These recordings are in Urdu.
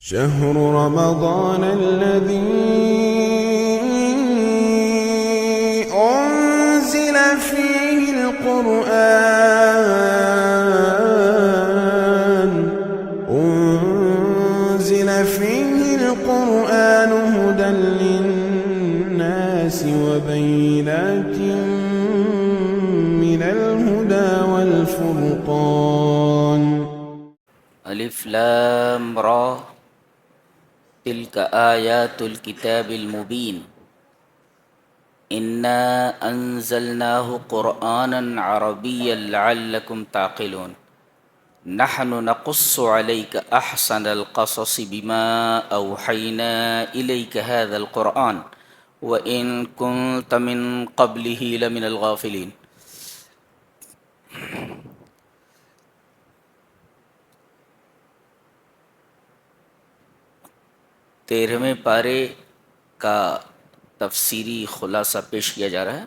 شهر رمضان الذي أنزل فيه القرآن هدى للناس وبينات من الهدى والفرقان. الف لام را تلك آیات الکتاب المبین انا انزلناه قرآنا عربیا لعلکم تعقلون نحن نقص عليك احسن القصص بما اوحينا اليك هذا القرآن وان كنت من قبله لمن الغافلين. تیرہویں پارے کا تفسیری خلاصہ پیش کیا جا رہا ہے.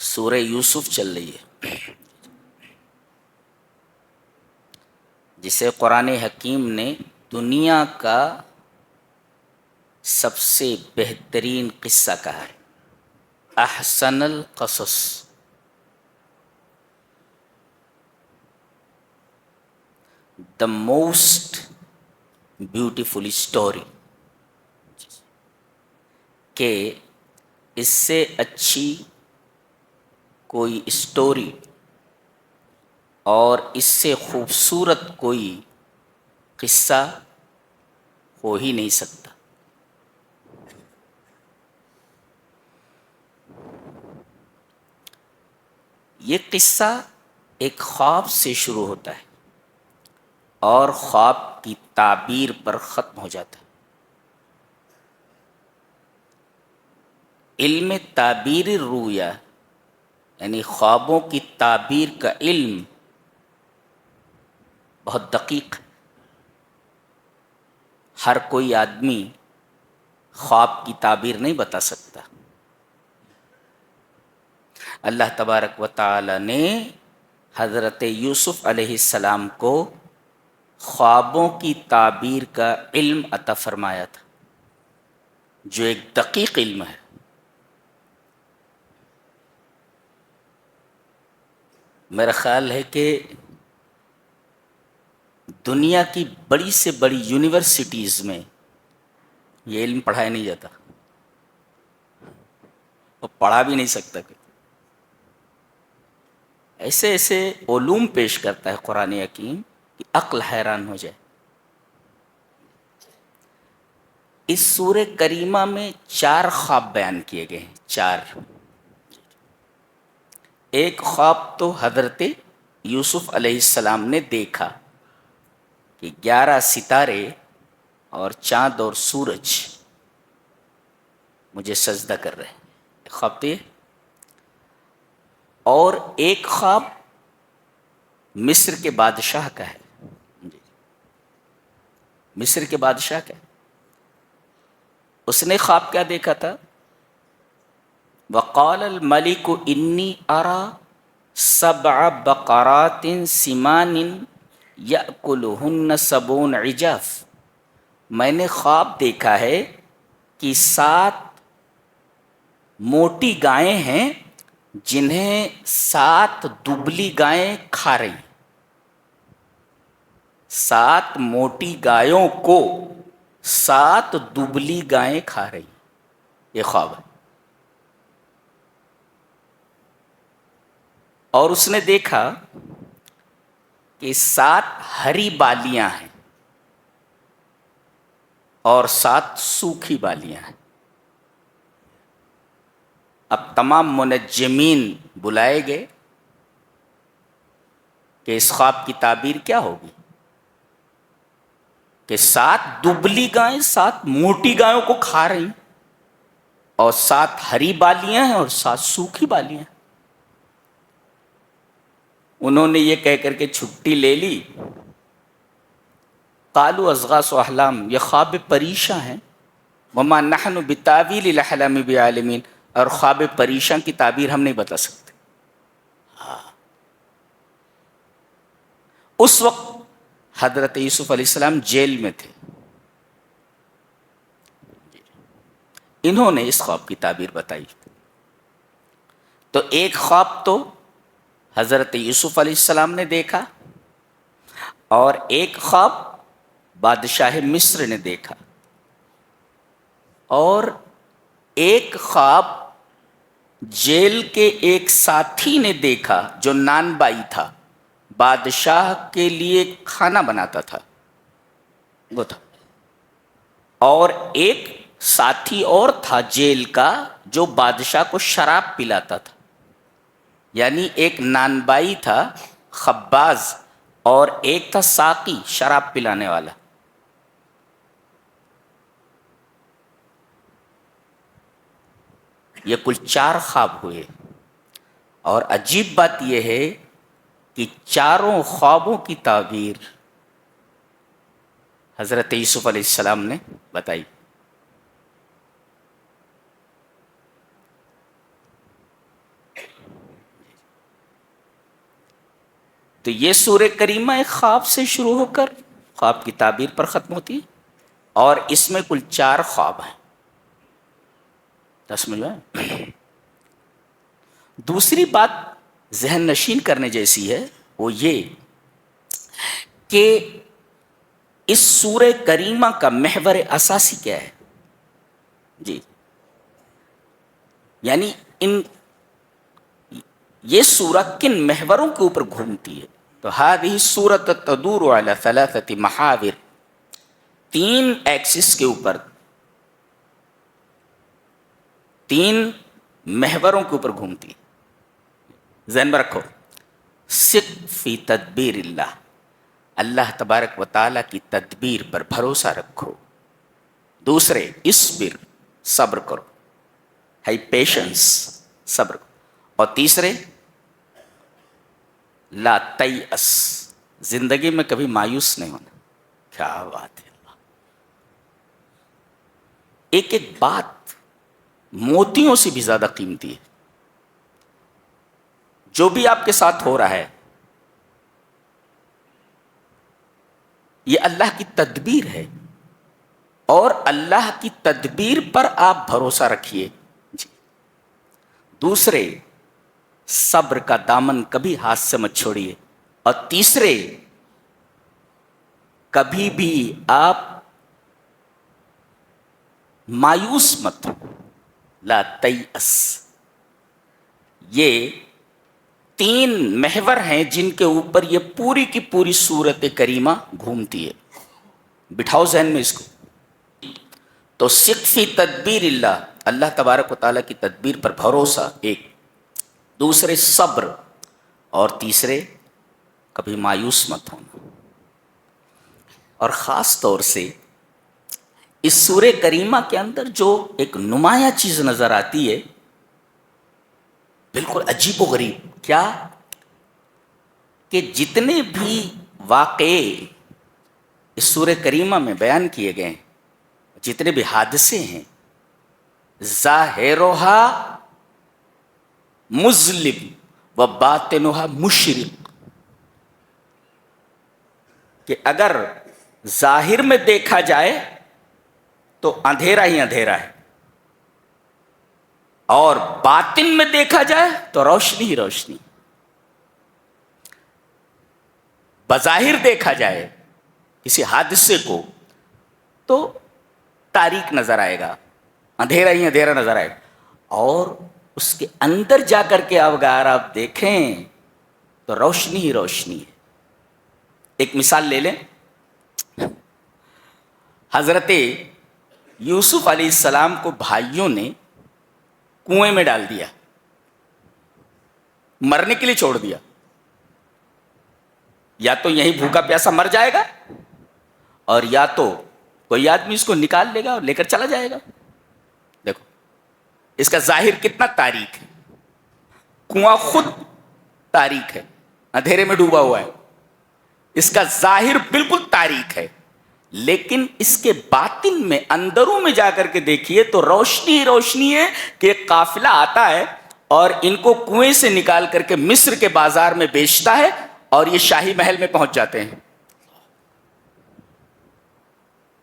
سورہ یوسف چل رہی ہے جسے قرآن حکیم نے دنیا کا سب سے بہترین قصہ کہا ہے. احسن القصص، the most beautiful story، کہ اس سے اچھی کوئی اسٹوری اور اس سے خوبصورت کوئی قصہ ہو ہی نہیں سکتا. یہ قصہ ایک خواب سے شروع ہوتا ہے اور خواب کی تعبیر پر ختم ہو جاتا ہے. علم تعبیر الرؤیا یعنی خوابوں کی تعبیر کا علم بہت دقیق ہے. ہر کوئی آدمی خواب کی تعبیر نہیں بتا سکتا. اللہ تبارک و تعالی نے حضرت یوسف علیہ السلام کو خوابوں کی تعبیر کا علم عطا فرمایا تھا جو ایک دقیق علم ہے. میرا خیال ہے کہ دنیا کی بڑی سے بڑی یونیورسٹیز میں یہ علم پڑھایا نہیں جاتا اور پڑھا بھی نہیں سکتا. ایسے ایسے علوم پیش کرتا ہے قرآن حکیم کہ عقل حیران ہو جائے. اس سورہ کریمہ میں 4 خواب بیان کیے گئے ہیں. 4. ایک خواب تو حضرت یوسف علیہ السلام نے دیکھا کہ 11 ستارے اور چاند اور سورج مجھے سجدہ کر رہے ہیں. ایک خواب تو یہ. اور ایک خواب مصر کے بادشاہ کا ہے. مصر کے بادشاہ کا ہے. اس نے خواب کیا دیکھا تھا؟ وقال الملک انی ارى 7 بقرات سمان یأکلہن 7 عجاف. میں نے خواب دیکھا ہے کہ 7 موٹی گائیں ہیں جنہیں 7 دبلی گائیں کھا رہی. 7 موٹی گایوں کو 7 دبلی گائیں کھا رہی. یہ خواب ہے. اور اس نے دیکھا کہ 7 ہری بالیاں ہیں اور 7 سوکھی بالیاں ہیں. اب تمام منجمین بلائے گئے کہ اس خواب کی تعبیر کیا ہوگی کہ 7 دبلی گائیں 7 موٹی گایوں کو کھا رہی اور 7 ہری بالیاں ہیں اور 7 سوکھی بالیاں ہیں. انہوں نے یہ کہہ کر کے چھٹی لے لی. قالوا اضغاث احلام، یہ خواب پریشاں ہیں. وما نحن بتاویل الاحلام بعالمین، اور خواب پریشاں کی تعبیر ہم نہیں بتا سکتے. اس وقت حضرت یوسف علیہ السلام جیل میں تھے. انہوں نے اس خواب کی تعبیر بتائی. تو ایک خواب تو حضرت یوسف علیہ السلام نے دیکھا اور ایک خواب بادشاہ مصر نے دیکھا اور ایک خواب جیل کے ایک ساتھی نے دیکھا جو نان بائی تھا, بادشاہ کے لیے کھانا بناتا تھا وہ تھا. اور ایک ساتھی اور تھا جیل کا جو بادشاہ کو شراب پلاتا تھا. یعنی ایک نان بائی تھا خباز اور ایک تھا ساقی شراب پلانے والا. یہ کل 4 خواب ہوئے اور عجیب بات یہ ہے کہ چاروں خوابوں کی تعبیر حضرت یوسف علیہ السلام نے بتائی. تو یہ سورہ کریمہ ایک خواب سے شروع ہو کر خواب کی تعبیر پر ختم ہوتی ہے اور اس میں کل 4 خواب ہیں. سمجھ میں دوسری بات ذہن نشین کرنے جیسی ہے وہ یہ کہ اس سورہ کریمہ کا محور اساسی کیا ہے جی. یعنی یہ سورہ کن محوروں کے اوپر گھومتی ہے؟ تو هذه السورة تدور على 3 محاور, 3 ایکسس کے اوپر, 3 محوروں کے اوپر گھومتی ہے. ذہن میں رکھو, ثق فی تدبیر اللہ, اللہ تبارک و تعالی کی تدبیر پر بھروسہ رکھو. دوسرے اصبر, صبر کرو, ہے پیشنس, صبر کرو. اور تیسرے لا تیأس, زندگی میں کبھی مایوس نہیں ہونا. کیا بات ہے اللہ. ایک ایک بات موتیوں سے بھی زیادہ قیمتی ہے. جو بھی آپ کے ساتھ ہو رہا ہے یہ اللہ کی تدبیر ہے اور اللہ کی تدبیر پر آپ بھروسہ رکھیے جی. دوسرے صبر کا دامن کبھی ہاتھ سے مت چھوڑیے. اور تیسرے کبھی بھی آپ مایوس مت ہو. لا تیأس. یہ 3 محور ہیں جن کے اوپر یہ پوری کی پوری سورت کریمہ گھومتی ہے. بٹھاؤ ذہن میں اس کو. تو ثق فی تدبیر اللہ, اللہ تبارک و تعالیٰ کی تدبیر پر بھروسہ ایک, دوسرے صبر, اور تیسرے کبھی مایوس مت ہونا. اور خاص طور سے اس سورہ کریمہ کے اندر جو ایک نمایاں چیز نظر آتی ہے بالکل عجیب و غریب, کیا کہ جتنے بھی واقعے اس سورہ کریمہ میں بیان کیے گئے ہیں, جتنے بھی حادثے ہیں, ظاہرھا مظلم و باطنھا مشرق, کہ اگر ظاہر میں دیکھا جائے تو اندھیرا ہی اندھیرا ہے اور باطن میں دیکھا جائے تو روشنی ہی روشنی. بظاہر دیکھا جائے کسی حادثے کو تو تاریک نظر آئے گا, اندھیرا ہی اندھیرا نظر آئے گا, اور اس کے اندر جا کر کے اگر آپ دیکھیں تو روشنی ہی روشنی ہے. ایک مثال لے لیں. حضرت یوسف علیہ السلام کو بھائیوں نے کنویں میں ڈال دیا, مرنے کے لیے چھوڑ دیا. یا تو یہیں بھوکا پیاسا مر جائے گا اور یا تو کوئی آدمی اس کو نکال لے گا اور لے کر چلا جائے گا. دیکھو اس کا ظاہر کتنا تاریک ہے, کنواں خود تاریک ہے, اندھیرے میں ڈوبا ہوا ہے, اس کا ظاہر بالکل تاریک ہے, لیکن اس کے باطن میں اندروں میں جا کر کے دیکھیے تو روشنی ہی روشنی ہے کہ ایک قافلہ آتا ہے اور ان کو کنویں سے نکال کر کے مصر کے بازار میں بیچتا ہے اور یہ شاہی محل میں پہنچ جاتے ہیں.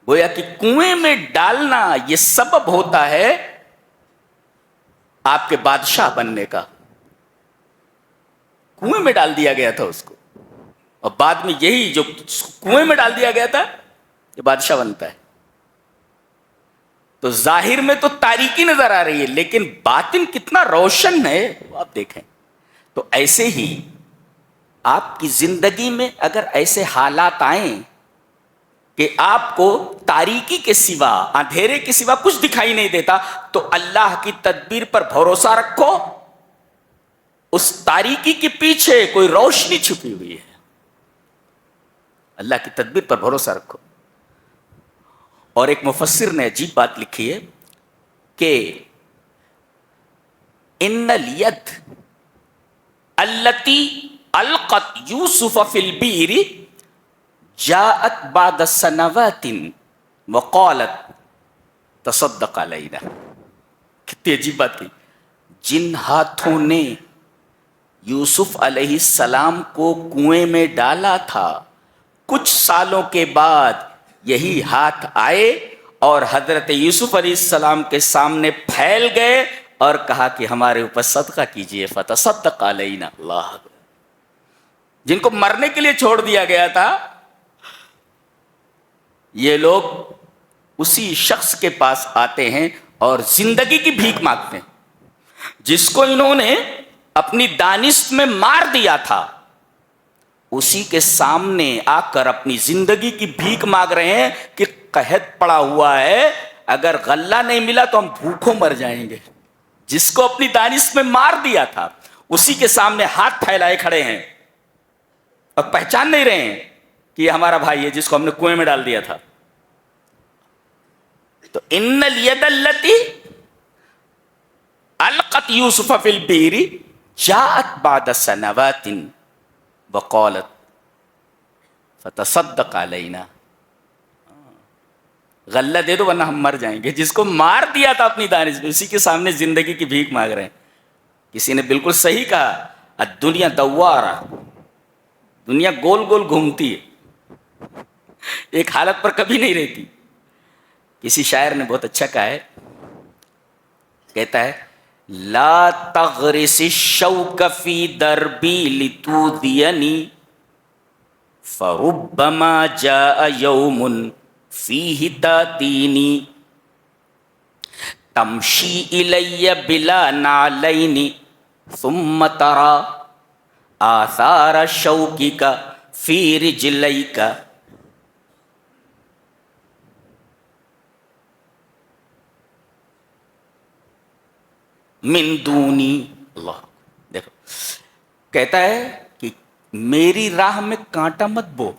گویا کہ کنویں میں ڈالنا یہ سبب ہوتا ہے آپ کے بادشاہ بننے کا. کنویں میں ڈال دیا گیا تھا اس کو، اور بعد میں یہی جو کنویں میں ڈال دیا گیا تھا یہ بادشاہ بنتا ہے. تو ظاہر میں تو تاریکی نظر آ رہی ہے، لیکن باطن کتنا روشن ہے وہ آپ دیکھیں. تو ایسے ہی آپ کی زندگی میں اگر ایسے حالات آئیں کہ آپ کو تاریکی کے سوا، اندھیرے کے سوا کچھ دکھائی نہیں دیتا، تو اللہ کی تدبیر پر بھروسہ رکھو. اس تاریکی کے پیچھے کوئی روشنی چھپی ہوئی ہے. اللہ کی تدبیر پر بھروسہ رکھو. اور ایک مفسر نے عجیب بات لکھی ہے کہ ان الید التی القت یوسف فی البیر جاءت بعد سنوات وقالت تصدق علینا. کتنی عجیب بات کی. جن ہاتھوں نے یوسف علیہ السلام کو کنویں میں ڈالا تھا، کچھ سالوں کے بعد یہی ہاتھ آئے اور حضرت یوسف علیہ السلام کے سامنے پھیل گئے اور کہا کہ ہمارے اوپر صدقہ کیجئے، فتصدق علینا. اللہ، جن کو مرنے کے لیے چھوڑ دیا گیا تھا، یہ لوگ اسی شخص کے پاس آتے ہیں اور زندگی کی بھیک مانگتے ہیں. جس کو انہوں نے اپنی دانست میں مار دیا تھا، اسی کے سامنے آ کر اپنی زندگی کی بھیک مانگ رہے ہیں کہ قحط پڑا ہوا ہے، اگر غلہ نہیں ملا تو ہم بھوکوں مر جائیں گے. جس کو اپنی دانست میں مار دیا تھا اسی کے سامنے ہاتھ پھیلائے کھڑے ہیں اور پہچان نہیں رہے ہیں کہ یہ ہمارا بھائی ہے جس کو ہم نے کنویں میں ڈال دیا تھا. تو ان الید التی القت یوسف فی البیر جاءت بعد سنوات وقالت فتصدق علینا. غلہ دے دو ورنہ ہم مر جائیں گے. جس کو مار دیا تھا اپنی دانش میں، اسی کے سامنے زندگی کی بھیک مانگ رہے ہیں. کسی نے بالکل صحیح کہا، الدنیا دوارہ، دنیا گول گول گھومتی ہے، ایک حالت پر کبھی نہیں رہتی. کسی شاعر نے بہت اچھا کہا ہے، کہتا ہے لا تغرس الشوک فی دربی لتؤذینی فربما جاء یوم فیہ تاتینی تمشی الی بلا نعلین ثم ترى آثار شوکک فی رجلیک. من دونی. اللہ، دیکھو کہتا ہے کہ میری راہ میں کانٹا مت بو.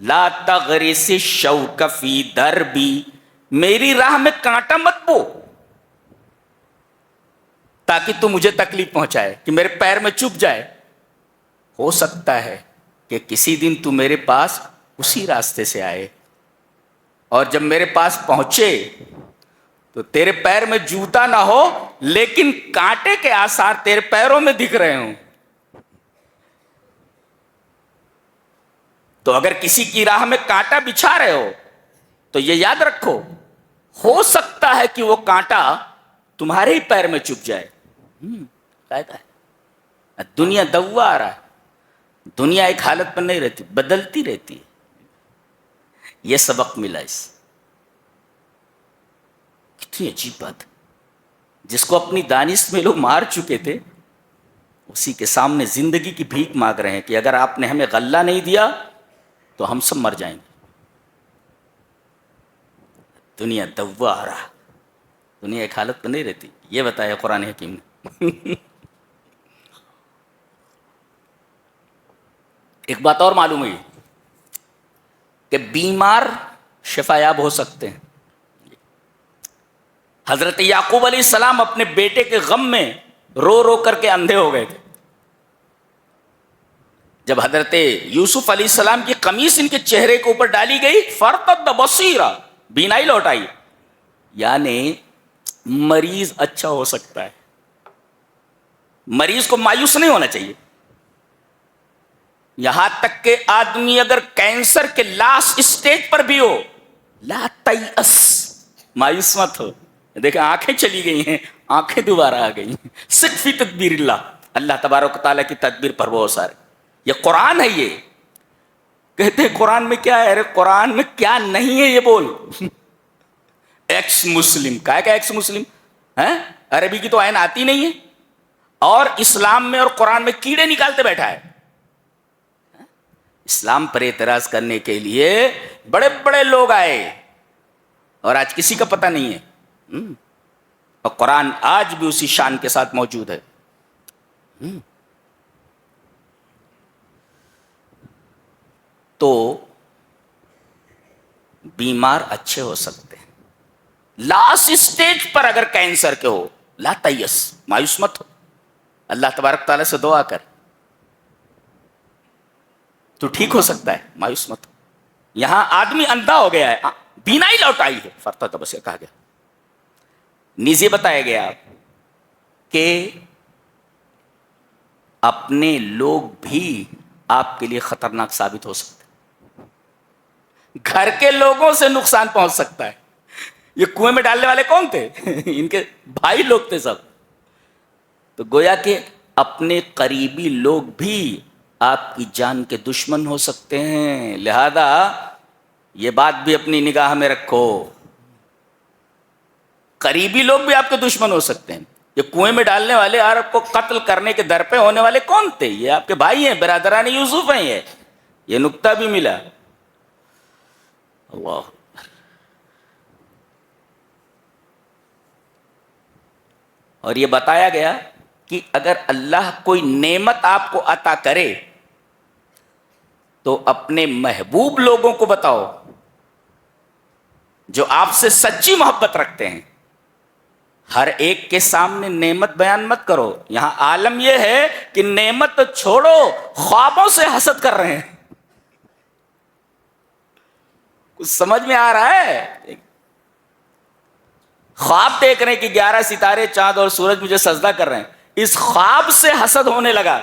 لا تغرس الشوک فی دربی، میری راہ میں کانٹا مت بو تاکہ تو مجھے تکلیف پہنچائے، کہ میرے پیر میں چبھ جائے. ہو سکتا ہے کہ کسی دن تو میرے پاس اسی راستے سے آئے اور جب میرے پاس پہنچے تو تیرے پیر میں جوتا نہ ہو لیکن کانٹے کے آثار تیرے پیروں میں دکھ رہے ہوں. تو اگر کسی کی راہ میں کانٹا بچھا رہے ہو تو یہ یاد رکھو، ہو سکتا ہے کہ وہ کانٹا تمہارے ہی پیر میں چپ جائے. قاعدہ ہے. دنیا دوارہ ہے، دنیا ایک حالت پر نہیں رہتی، بدلتی رہتی ہے. یہ سبق ملا اس. کتنی عجیب بات ہے. جس کو اپنی دانش میں لوگ مار چکے تھے اسی کے سامنے زندگی کی بھیک مانگ رہے ہیں کہ اگر آپ نے ہمیں غلہ نہیں دیا تو ہم سب مر جائیں گے. دنیا دوارہ، دنیا ایک حالت پر نہیں رہتی. یہ بتایا قرآن حکیم نے. ایک بات اور معلوم ہوئی کہ بیمار شفا یاب ہو سکتے ہیں. حضرت یعقوب علیہ السلام اپنے بیٹے کے غم میں رو رو کر کے اندھے ہو گئے تھے. جب حضرت یوسف علیہ السلام کی قمیص ان کے چہرے کے اوپر ڈالی گئی، فرتد بصیرا، بینائی لوٹ آئی. یعنی مریض اچھا ہو سکتا ہے، مریض کو مایوس نہیں ہونا چاہیے. یہاں تک کہ آدمی اگر کینسر کے لاسٹ اسٹیج پر بھی ہو، لا تیأس، مایوس مت ہو. دیکھیں آنکھیں چلی گئی ہیں، آنکھیں دوبارہ آ گئی ہیں. صرف فی تدبیر اللہ، اللہ تبارک و تعالیٰ کی تدبیر پر وہ سارے. یہ قرآن ہے. یہ کہتے ہیں قرآن میں کیا ہے؟ ارے قرآن میں کیا نہیں ہے یہ بول. ایکس مسلم کا ایکس مسلم ہے، عربی کی تو عین آتی نہیں ہے، اور اسلام میں اور قرآن میں کیڑے نکالتے بیٹھا ہے. اسلام پر اعتراض کرنے کے لیے بڑے بڑے لوگ آئے اور آج کسی کا پتہ نہیں ہے. اور قرآن آج بھی اسی شان کے ساتھ موجود ہے. تو بیمار اچھے ہو سکتے ہیں. لاسٹ اسٹیج پر اگر کینسر کے ہو، لا تیأس، مایوس مت ہو. اللہ تبارک تعالیٰ سے دعا کر، تو ٹھیک ہو سکتا ہے، مایوس مت ہو. یہاں آدمی اندھا ہو گیا ہے، بینائی لوٹ آئی ہے، فرتا تو بس یہ کہا گیا. نیز بتایا گیا کہ اپنے لوگ بھی آپ کے لیے خطرناک ثابت ہو سکتے ہیں. گھر کے لوگوں سے نقصان پہنچ سکتا ہے. یہ کنویں میں ڈالنے والے کون تھے؟ ان کے بھائی لوگ تھے سب. تو گویا کہ اپنے قریبی لوگ بھی آپ کی جان کے دشمن ہو سکتے ہیں. لہذا یہ بات بھی اپنی نگاہ میں رکھو، قریبی لوگ بھی آپ کے دشمن ہو سکتے ہیں. یہ کنویں میں ڈالنے والے اور آپ کو قتل کرنے کے در پہ ہونے والے کون تھے؟ یہ آپ کے بھائی ہیں، برادران یوسف ہیں. یہ نکتہ بھی ملا. اللہ. اور یہ بتایا گیا کہ اگر اللہ کوئی نعمت آپ کو عطا کرے تو اپنے محبوب لوگوں کو بتاؤ جو آپ سے سچی محبت رکھتے ہیں. ہر ایک کے سامنے نعمت بیان مت کرو. یہاں عالم یہ ہے کہ نعمت تو چھوڑو، خوابوں سے حسد کر رہے ہیں. کچھ سمجھ میں آ رہا ہے؟ خواب دیکھ رہے ہیں کہ 11 ستارے، چاند اور سورج مجھے سجدہ کر رہے ہیں، اس خواب سے حسد ہونے لگا.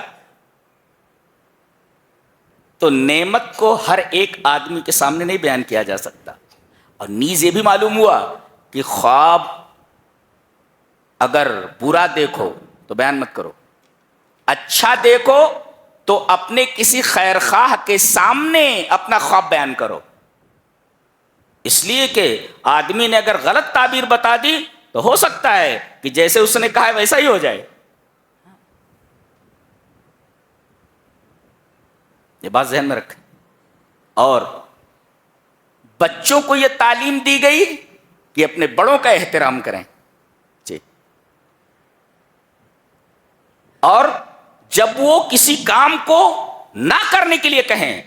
تو نعمت کو ہر ایک آدمی کے سامنے نہیں بیان کیا جا سکتا. اور نیز یہ بھی معلوم ہوا کہ خواب اگر برا دیکھو تو بیان مت کرو، اچھا دیکھو تو اپنے کسی خیر خواہ کے سامنے اپنا خواب بیان کرو. اس لیے کہ آدمی نے اگر غلط تعبیر بتا دی تو ہو سکتا ہے کہ جیسے اس نے کہا ہے ویسا ہی ہو جائے. یہ بات ذہن میں رکھیں. اور بچوں کو یہ تعلیم دی گئی کہ اپنے بڑوں کا احترام کریں. جی. اور جب وہ کسی کام کو نہ کرنے کے لیے کہیں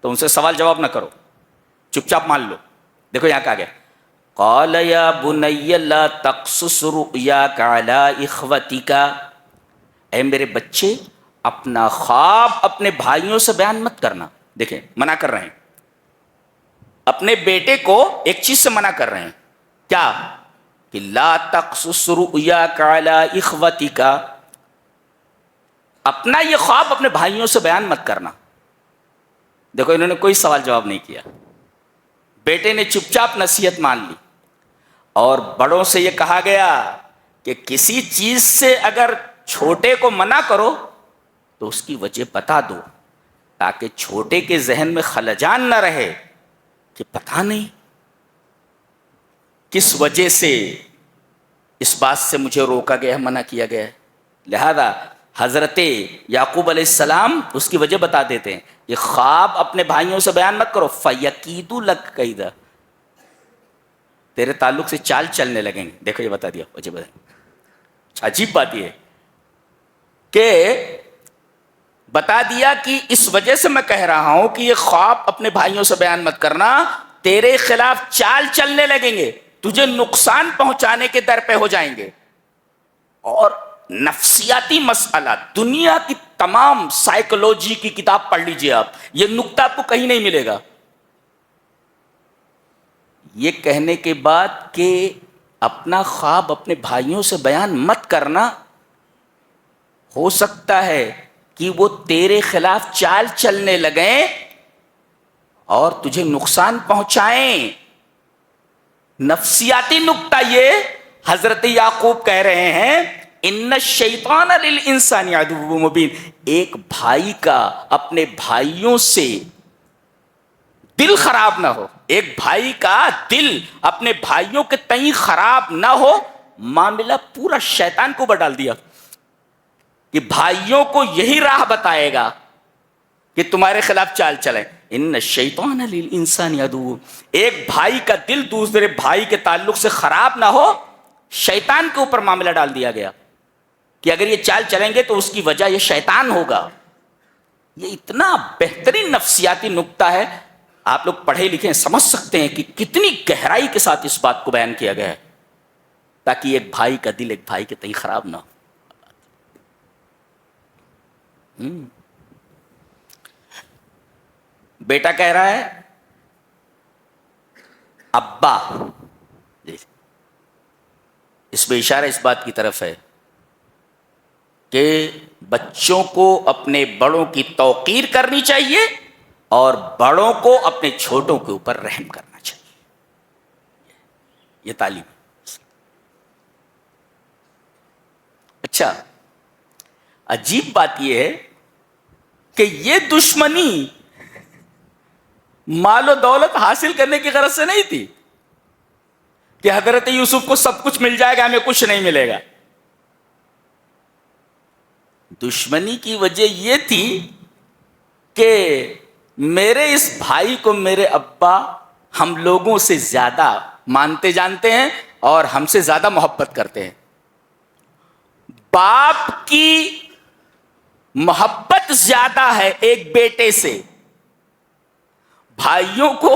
تو ان سے سوال جواب نہ کرو، چپ چاپ مان لو. دیکھو یہاں کہا گیا قال یا بنی لا تقصص رؤیاک علی اخوتک، اے میرے بچے اپنا خواب اپنے بھائیوں سے بیان مت کرنا. دیکھیں منع کر رہے ہیں، اپنے بیٹے کو ایک چیز سے منع کر رہے ہیں. کیا؟ کہ لا تقصص رؤیاک علی اخوتک، اپنا یہ خواب اپنے بھائیوں سے بیان مت کرنا. دیکھو انہوں نے کوئی سوال جواب نہیں کیا، بیٹے نے چپ چاپ نصیحت مان لی. اور بڑوں سے یہ کہا گیا کہ کسی چیز سے اگر چھوٹے کو منع کرو تو اس کی وجہ بتا دو، تاکہ چھوٹے کے ذہن میں خلجان نہ رہے کہ پتہ نہیں کس وجہ سے اس بات سے مجھے روکا گیا، منع کیا گیا. لہذا حضرت یعقوب علیہ السلام اس کی وجہ بتا دیتے ہیں. یہ خواب اپنے بھائیوں سے بیان مت کرو، فَيَكِيدُ لَكَ كَيْدًا، تیرے تعلق سے چال چلنے لگیں گے. دیکھو یہ بتا دیا وجہ بتا. عجیب بات یہ ہے کہ بتا دیا کہ اس وجہ سے میں کہہ رہا ہوں کہ یہ خواب اپنے بھائیوں سے بیان مت کرنا، تیرے خلاف چال چلنے لگیں گے، تجھے نقصان پہنچانے کے در پہ ہو جائیں گے. اور نفسیاتی مسئلہ، دنیا کی تمام سائیکولوجی کی کتاب پڑھ لیجئے آپ، یہ نقطہ آپ کو کہیں نہیں ملے گا. یہ کہنے کے بعد کہ اپنا خواب اپنے بھائیوں سے بیان مت کرنا، ہو سکتا ہے کہ وہ تیرے خلاف چال چلنے لگیں اور تجھے نقصان پہنچائیں. نفسیاتی نکتہ یہ حضرت یعقوب کہہ رہے ہیں ان الشیطان للانسان عدو مبین. ایک بھائی کا اپنے بھائیوں سے دل خراب نہ ہو, ایک بھائی کا دل اپنے بھائیوں کے تئیں خراب نہ ہو, معاملہ پورا شیطان کو اوپر ڈال دیا کہ بھائیوں کو یہی راہ بتائے گا کہ تمہارے خلاف چال چلیں. ان الشیطان للانسان عدو, ایک بھائی کا دل دوسرے بھائی کے تعلق سے خراب نہ ہو, شیطان کے اوپر معاملہ ڈال دیا گیا کہ اگر یہ چال چلیں گے تو اس کی وجہ یہ شیطان ہوگا. یہ اتنا بہترین نفسیاتی نکتہ ہے, آپ لوگ پڑھے لکھے سمجھ سکتے ہیں کہ کتنی گہرائی کے ساتھ اس بات کو بیان کیا گیا ہے تاکہ ایک بھائی کا دل ایک بھائی کے تئیں خراب نہ ہو. بیٹا کہہ رہا ہے ابا, اس میں اشارہ اس بات کی طرف ہے کہ بچوں کو اپنے بڑوں کی توقیر کرنی چاہیے اور بڑوں کو اپنے چھوٹوں کے اوپر رحم کرنا چاہیے. یہ تعلیم. اچھا, عجیب بات یہ ہے کہ یہ دشمنی مال و دولت حاصل کرنے کی غرض سے نہیں تھی کہ حضرت یوسف کو سب کچھ مل جائے گا ہمیں کچھ نہیں ملے گا. دشمنی کی وجہ یہ تھی کہ میرے اس بھائی کو میرے ابا ہم لوگوں سے زیادہ مانتے جانتے ہیں اور ہم سے زیادہ محبت کرتے ہیں. باپ کی محبت زیادہ ہے ایک بیٹے سے, بھائیوں کو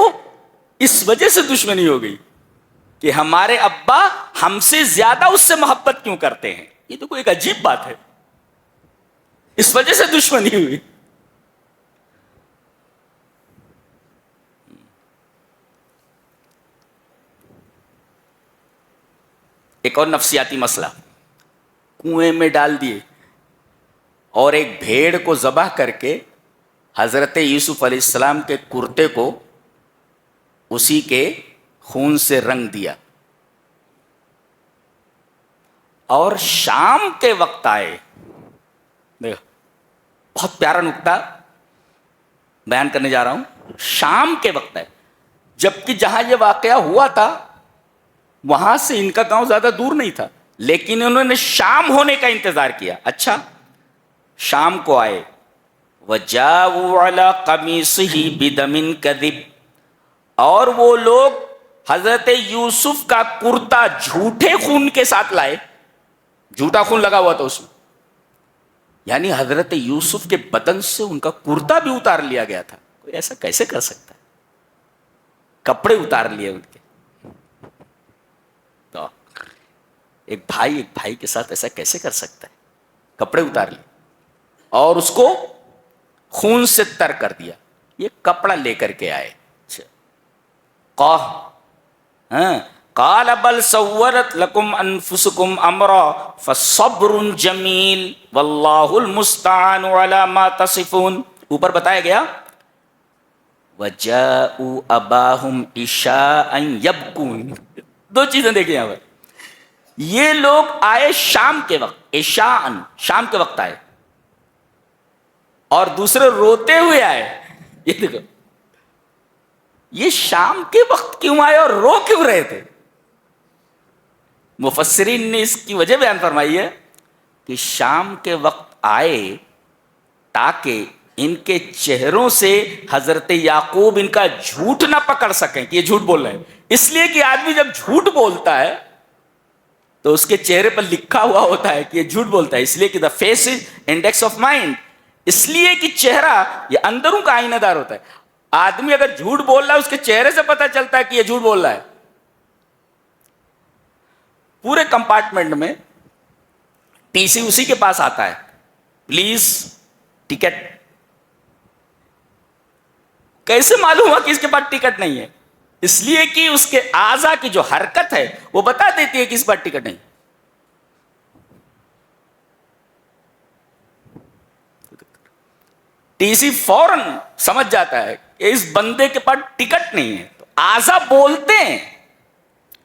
اس وجہ سے دشمنی ہو گئی کہ ہمارے ابا ہم سے زیادہ اس سے محبت کیوں کرتے ہیں. یہ تو کوئی ایک عجیب بات ہے, اس وجہ سے دشمنی ہوئی. ایک اور نفسیاتی مسئلہ, کنویں میں ڈال دیے اور ایک بھیڑ کو ذبح کر کے حضرت یوسف علیہ السلام کے کرتے کو اسی کے خون سے رنگ دیا, اور شام کے وقت آئے. دیکھو بہت پیارا نکتہ بیان کرنے جا رہا ہوں. شام کے وقت آئے جبکہ جہاں یہ واقعہ ہوا تھا وہاں سے ان کا گاؤں زیادہ دور نہیں تھا, لیکن انہوں نے شام ہونے کا انتظار کیا. اچھا, شام کو آئے. وَجَاءُوا عَلَىٰ قَمِيصِهِ بِدَمٍ كَذِبٍ, اور وہ لوگ حضرت یوسف کا کرتا جھوٹے خون کے ساتھ لائے. جھوٹا خون لگا ہوا تھا اس میں, یعنی حضرت یوسف کے بدن سے ان کا کرتا بھی اتار لیا گیا تھا. کوئی ایسا کیسے کر سکتا ہے؟ کپڑے اتار لیے ان کے. تو ایک بھائی کے ساتھ ایسا کیسے کر سکتا ہے؟ کپڑے اتار لیے اور اس کو خون سے تر کر دیا. یہ کپڑا لے کر کے آئے. قال بل سورت لکم انفسکم امرا فصبر جمیل واللہ المستعان علی ما تصفون. اوپر بتایا گیا وجاءوا اباہم عشاء یبکون. دو چیزیں دیکھیں یہاں پر. یہ لوگ آئے شام کے وقت, عشاء شام کے وقت آئے, اور دوسرے روتے ہوئے آئے. یہ دیکھو, یہ شام کے وقت کیوں آئے اور رو کیوں رہے تھے؟ مفسرین نے اس کی وجہ بیان فرمائی ہے کہ شام کے وقت آئے تاکہ ان کے چہروں سے حضرت یعقوب ان کا جھوٹ نہ پکڑ سکیں کہ یہ جھوٹ بول رہے ہیں. اس لیے کہ آدمی جب جھوٹ بولتا ہے تو اس کے چہرے پر لکھا ہوا ہوتا ہے کہ یہ جھوٹ بولتا ہے, اس لیے کہ the face is index of mind. اس لیے کہ چہرہ یہ اندروں کا آئینہ دار ہوتا ہے. آدمی اگر جھوٹ بول رہا ہے اس کے چہرے سے پتہ چلتا ہے کہ یہ جھوٹ بول رہا ہے. پورے کمپارٹمنٹ میں ٹی سی اسی کے پاس آتا ہے, پلیز ٹکٹ. کیسے معلوم ہوا کہ اس کے پاس ٹکٹ نہیں ہے؟ اس لیے کہ اس کے اعضاء کی جو حرکت ہے وہ بتا دیتی ہے کہ اس پر ٹکٹ نہیں. ٹی سی فوراً سمجھ جاتا ہے کہ اس بندے کے پاس ٹکٹ نہیں ہے. تو اعضا بولتے ہیں,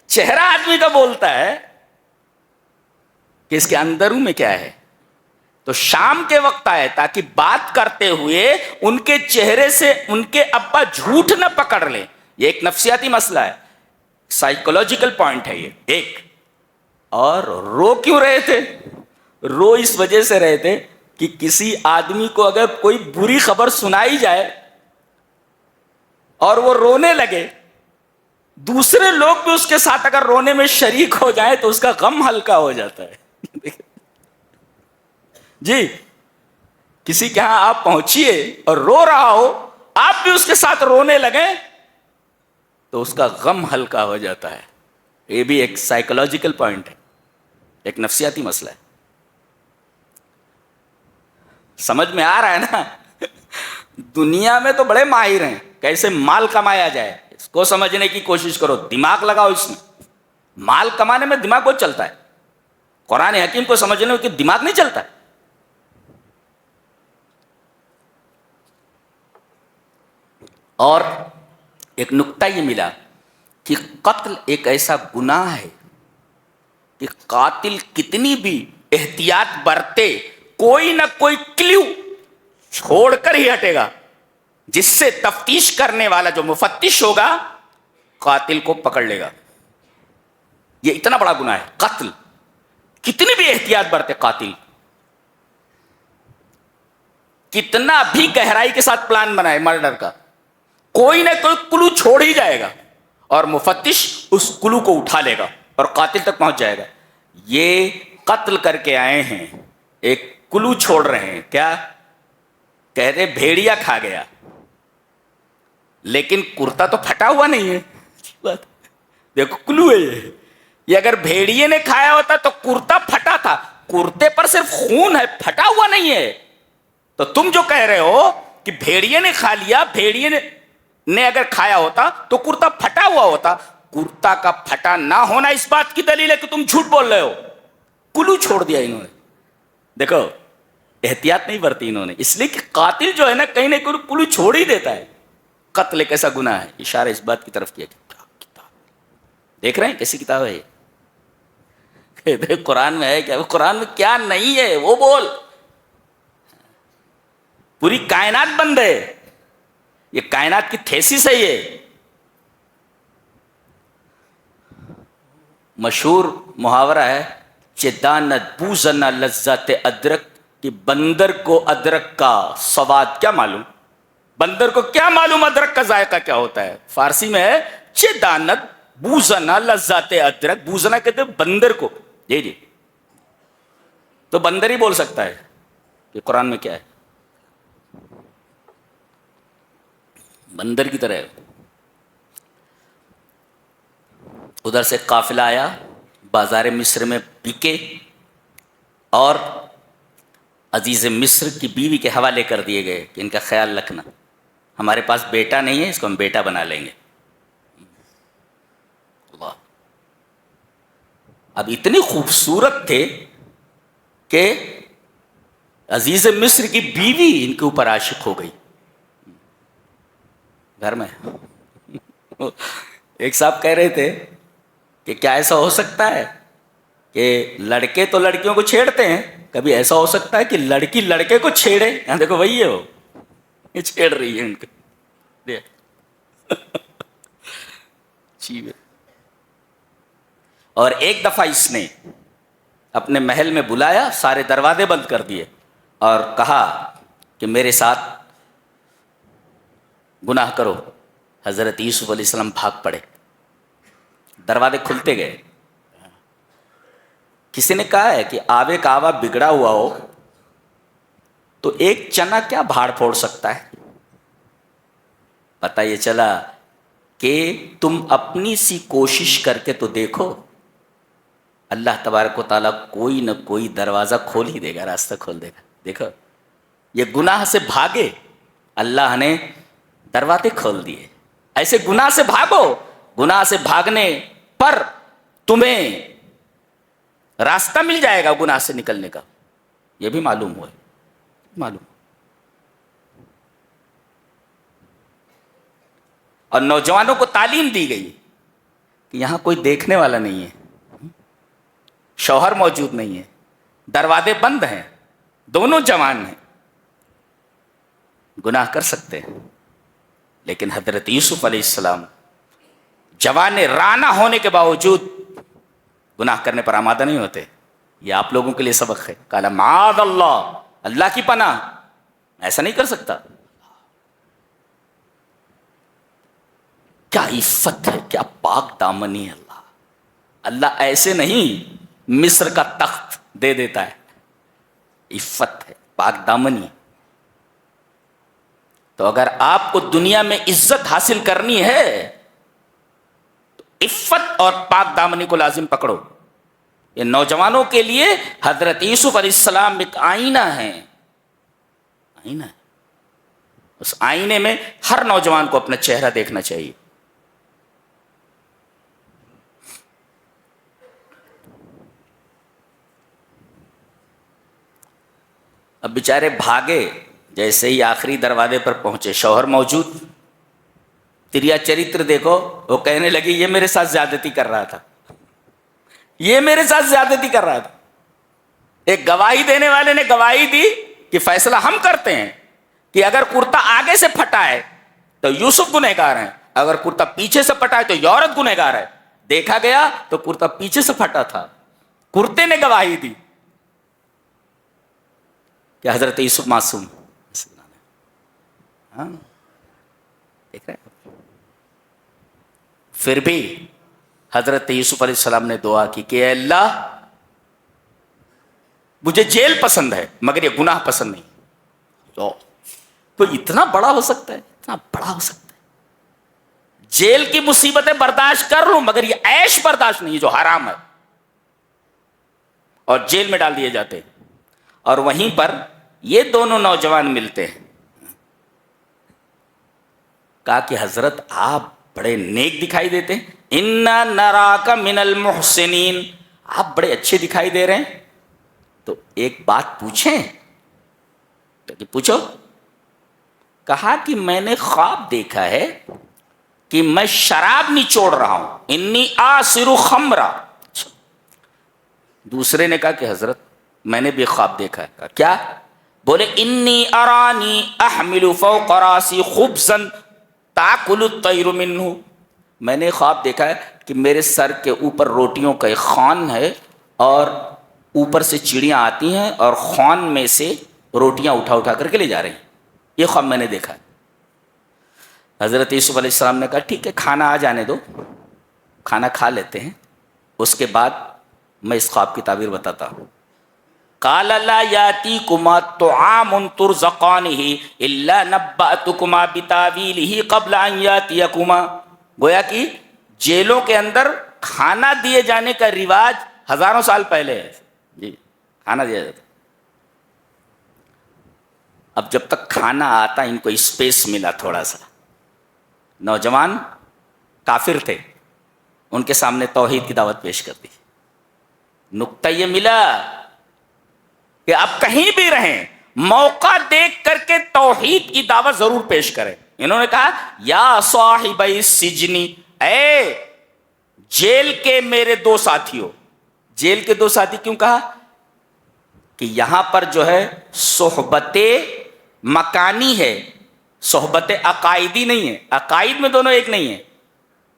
چہرہ آدمی کا بولتا ہے کہ اس کے اندروں میں کیا ہے. تو شام کے وقت آئے تاکہ بات کرتے ہوئے ان کے چہرے سے ان کے ابا جھوٹ نہ پکڑ لیں. یہ ایک نفسیاتی مسئلہ ہے, سائیکولوجیکل پوائنٹ ہے یہ ایک. اور رو کیوں رہے تھے؟ رو اس وجہ سے رہے تھے کہ کسی آدمی کو اگر کوئی بری خبر سنائی جائے اور وہ رونے لگے, دوسرے لوگ بھی اس کے ساتھ اگر رونے میں شریک ہو جائیں تو اس کا غم ہلکا ہو جاتا ہے. جی, کسی کے ہاں آپ پہنچیے اور رو رہا ہو, آپ بھی اس کے ساتھ رونے لگیں تو اس کا غم ہلکا ہو جاتا ہے. یہ بھی ایک سائیکولوجیکل پوائنٹ ہے, ایک نفسیاتی مسئلہ ہے. سمجھ میں آ رہا ہے نا؟ دنیا میں تو بڑے ماہر ہیں کیسے مال کمایا جائے, اس کو سمجھنے کی کوشش کرو, دماغ لگاؤ اس میں. مال کمانے میں دماغ بہت چلتا ہے. قرآن حکیم کو سمجھنے میں کہ دماغ نہیں چلتا. اور ایک نکتہ یہ ملا کہ قتل ایک ایسا گناہ ہے کہ قاتل کتنی بھی احتیاط برتے کوئی نہ کوئی کلیو چھوڑ کر ہی ہٹے گا, جس سے تفتیش کرنے والا جو مفتش ہوگا قاتل کو پکڑ لے گا. یہ اتنا بڑا گناہ ہے قتل. کتنی بھی احتیاط برتے قاتل, کتنا بھی گہرائی کے ساتھ پلان بنائے مرڈر کا, کوئی نہ کوئی کلو چھوڑ ہی جائے گا اور مفتش اس کلو کو اٹھا لے گا اور قاتل تک پہنچ جائے گا. یہ قتل کر کے آئے ہیں, ایک کلو چھوڑ رہے ہیں. کیا کہہ رہے؟ بھیڑیا کھا گیا, لیکن کرتا تو پھٹا ہوا نہیں ہے. دیکھو کلو ہے یہ اگر بھیڑیے نے کھایا ہوتا تو کرتا پھٹا تھا, کرتے پر صرف خون ہے, پھٹا ہوا نہیں ہے. تو تم جو کہہ رہے ہو کہ بھیڑیے نے کھا لیا, بھیڑیے نے اگر کھایا ہوتا تو کرتا پھٹا ہوا ہوتا. کرتا کا پھٹا نہ ہونا اس بات کی دلیل ہے کہ تم جھوٹ بول رہے ہو. کلو چھوڑ دیا انہوں نے. دیکھو احتیاط نہیں برتی انہوں نے, اس لیے کہ قاتل جو ہے نا کہیں نہ کہیں کلو چھوڑ ہی دیتا ہے. قتل ایک ایسا گناہ ہے. اشارہ اس بات کی طرف کیا. کتاب دیکھ رہے ہیں کیسی کتاب ہے یہ؟ قرآن میں ہے کیا؟ قرآن میں کیا نہیں ہے وہ بول. پوری کائنات بند ہے, یہ کائنات کی تھیسس ہے. یہ مشہور محاورہ ہے, چدانت بوزنا لذت ادرک, کہ بندر کو ادرک کا سواد کیا معلوم, بندر کو کیا معلوم ادرک کا ذائقہ کیا ہوتا ہے. فارسی میں ہے چدانت بوزنا لذت ادرک. بوزنا کہتے ہیں بندر کو. جی تو بندر ہی بول سکتا ہے کہ قرآن میں کیا ہے. بندر کی طرح. ادھر سے قافلہ آیا, بازار مصر میں بکے اور عزیز مصر کی بیوی کے حوالے کر دیے گئے کہ ان کا خیال رکھنا, ہمارے پاس بیٹا نہیں ہے, اس کو ہم بیٹا بنا لیں گے. اللہ, اب اتنی خوبصورت تھے کہ عزیز مصر کی بیوی ان کے اوپر عاشق ہو گئی. گھر میں ایک صاحب کہہ رہے تھے کہ کیا ایسا ہو سکتا ہے کہ لڑکے تو لڑکیوں کو چھیڑتے ہیں, کبھی ایسا ہو سکتا ہے کہ لڑکی لڑکے کو چھیڑے؟ یہاں دیکھو وہی ہے, وہ یہ چھیڑ رہی ہے ان کو. اور ایک دفعہ اس نے اپنے محل میں بلایا, سارے دروازے بند کر دیے اور کہا کہ میرے ساتھ گناہ کرو. حضرت یوسف علیہ السلام بھاگ پڑے, دروازے کھلتے گئے. کسی نے کہا ہے کہ آبے کعبہ بگڑا ہوا ہو تو ایک چنا کیا بھاڑ پھوڑ سکتا ہے. پتہ یہ چلا کہ تم اپنی سی کوشش کر کے تو دیکھو, اللہ تبارک و تعالیٰ کوئی نہ کوئی دروازہ کھول ہی دے گا, راستہ کھول دے گا. دیکھو یہ گناہ سے بھاگے, اللہ نے دروازے کھول دیے. ایسے گناہ سے بھاگو, گناہ سے بھاگنے پر تمہیں راستہ مل جائے گا گناہ سے نکلنے کا. یہ بھی معلوم ہوا ہے, معلوم. اور نوجوانوں کو تعلیم دی گئی کہ یہاں کوئی دیکھنے والا نہیں ہے، شوہر موجود نہیں ہے، دروازے بند ہیں، دونوں جوان ہیں، گناہ کر سکتے ہیں، لیکن حضرت یوسف علیہ السلام جوان رانا ہونے کے باوجود گناہ کرنے پر آمادہ نہیں ہوتے. یہ آپ لوگوں کے لیے سبق ہے. قال معاذ اللہ، اللہ کی پناہ، ایسا نہیں کر سکتا. کیا عفت ہے، کیا پاک دامنی ہے اللہ. اللہ ایسے نہیں مصر کا تخت دے دیتا ہے، عفت ہے، پاک دامنی. تو اگر آپ کو دنیا میں عزت حاصل کرنی ہے تو عفت اور پاک دامنی کو لازم پکڑو. یہ نوجوانوں کے لیے حضرت یوسف علیہ السلام ایک آئینہ ہے، آئینہ ہے. اس آئینے میں ہر نوجوان کو اپنا چہرہ دیکھنا چاہیے. اب بیچارے بھاگے، جیسے ہی آخری دروازے پر پہنچے شوہر موجود. تریا چرتر دیکھو، وہ کہنے لگی یہ میرے ساتھ زیادتی کر رہا تھا، یہ میرے ساتھ زیادتی کر رہا تھا. ایک گواہی دینے والے نے گواہی دی کہ فیصلہ ہم کرتے ہیں کہ اگر کرتا آگے سے پھٹا ہے تو یوسف گنہگار ہیں، اگر کرتا پیچھے سے پھٹا ہے تو یہ عورت گنہگار ہے. دیکھا گیا تو کرتا پیچھے سے پھٹا تھا، کرتے نے گواہی دی کہ حضرت یوسف معصوم. ہاں دیکھ رہے ہیں. پھر بھی حضرت یوسف علیہ السلام نے دعا کی کہ اے اللہ مجھے جیل پسند ہے مگر یہ گناہ پسند نہیں. تو اتنا بڑا ہو سکتا ہے، اتنا بڑا ہو سکتا ہے. جیل کی مصیبتیں برداشت کر لوں مگر یہ عیش برداشت نہیں جو حرام ہے. اور جیل میں ڈال دیے جاتے ہیں. اور وہیں پر یہ دونوں نوجوان ملتے ہیں. کہا کہ حضرت آپ بڑے نیک دکھائی دیتے ہیں، اِنَّا نَرَاكَ مِنَ الْمُحْسِنِينَ، آپ بڑے اچھے دکھائی دے رہے ہیں. تو ایک بات پوچھیں؟ تو کہ پوچھو. کہا کہ میں نے خواب دیکھا ہے کہ میں شراب نچوڑ رہا ہوں، انی آسر خمرا. دوسرے نے کہا کہ حضرت میں نے بھی خواب دیکھا ہے. کہا کیا؟ بولے انی ارانی احمل فوق راسی خبزا تاکل الطیر منہ. میں نے خواب دیکھا ہے کہ میرے سر کے اوپر روٹیوں کا ایک خوان ہے اور اوپر سے چڑیاں آتی ہیں اور خوان میں سے روٹیاں اٹھا اٹھا کر کے لے جا رہی ہیں. یہ خواب میں نے دیکھا ہے. حضرت یوسف علیہ السلام نے کہا ٹھیک ہے کھانا آ جانے دو، کھانا کھا لیتے ہیں، اس کے بعد میں اس خواب کی تعبیر بتاتا ہوں. قال لا یاتیکما طعام ترزقانہ الا نبأتکما بتاویلہ قبل ان یاتیکما. گویا کہ جیلوں کے اندر کھانا دیے جانے کا رواج ہزاروں سال پہلے ہے. جی کھانا دیا جاتا. اب جب تک کھانا آتا ان کو اسپیس ملا تھوڑا سا. نوجوان کافر تھے، ان کے سامنے توحید کی دعوت پیش کر دی. نقطہ یہ ملا کہ آپ کہیں بھی رہیں موقع دیکھ کر کے توحید کی دعوت ضرور پیش کریں. انہوں نے کہا یا صاحبی السجن، اے جیل کے میرے دو ساتھیوں. جیل کے دو ساتھی کیوں کہا؟ کہ یہاں پر جو ہے صحبت مکانی ہے، صحبت عقائدی نہیں ہے. عقائد میں دونوں ایک نہیں ہے.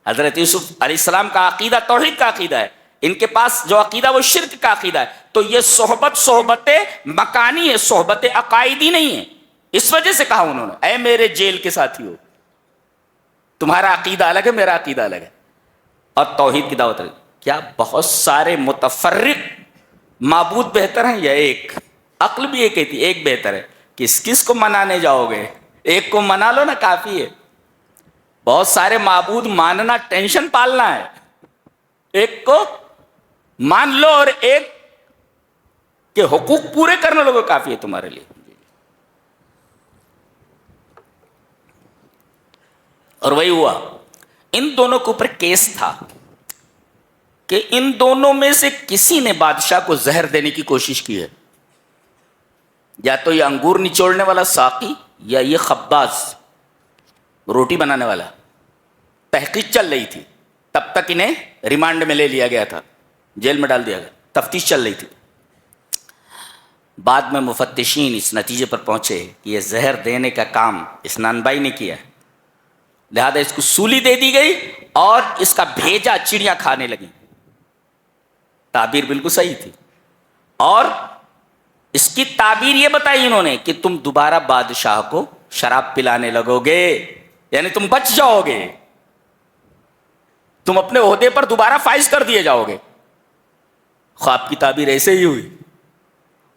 حضرت یوسف علیہ السلام کا عقیدہ توحید کا عقیدہ ہے، ان کے پاس جو عقیدہ وہ شرک کا عقیدہ ہے. تو یہ صحبت مکانی ہے، صحبت عقائدی نہیں ہے. اس وجہ سے کہا انہوں نے اے میرے جیل کے ساتھیو، تمہارا عقیدہ الگ ہے، میرا عقیدہ الگ ہے، اور توحید کی دعوت. کیا بہت سارے متفرق معبود بہتر ہیں یا ایک؟ عقل بھی یہ کہتی ایک بہتر ہے. کس کو منانے جاؤ گے؟ ایک کو منا لو نا، کافی ہے. بہت سارے معبود ماننا ٹینشن پالنا ہے. ایک کو مان لو اور ایک کے حقوق پورے کرنے لوگوں کافی ہے تمہارے لیے. اور وہی ہوا. ان دونوں کے اوپر کیس تھا کہ ان دونوں میں سے کسی نے بادشاہ کو زہر دینے کی کوشش کی ہے. یا تو یہ انگور نچوڑنے والا ساقی یا یہ خباز روٹی بنانے والا. تحقیق چل رہی تھی، تب تک انہیں ریمانڈ میں لے لیا گیا تھا، جیل میں ڈال دیا گیا، تفتیش چل رہی تھی۔ بعد میں مفتشین اس نتیجے پر پہنچے کہ یہ زہر دینے کا کام اس نانبائی نے کیا ہے، لہذا اس کو سولی دے دی گئی اور اس کا بھیجا چڑیاں کھانے لگیں۔ تعبیر بالکل صحیح تھی، اور اس کی تعبیر یہ بتائی انہوں نے کہ تم دوبارہ بادشاہ کو شراب پلانے لگو گے، یعنی تم بچ جاؤ گے، تم اپنے عہدے پر دوبارہ فائز کر دیے جاؤ گے۔ خواب کی تعبیر ایسے ہی ہوئی،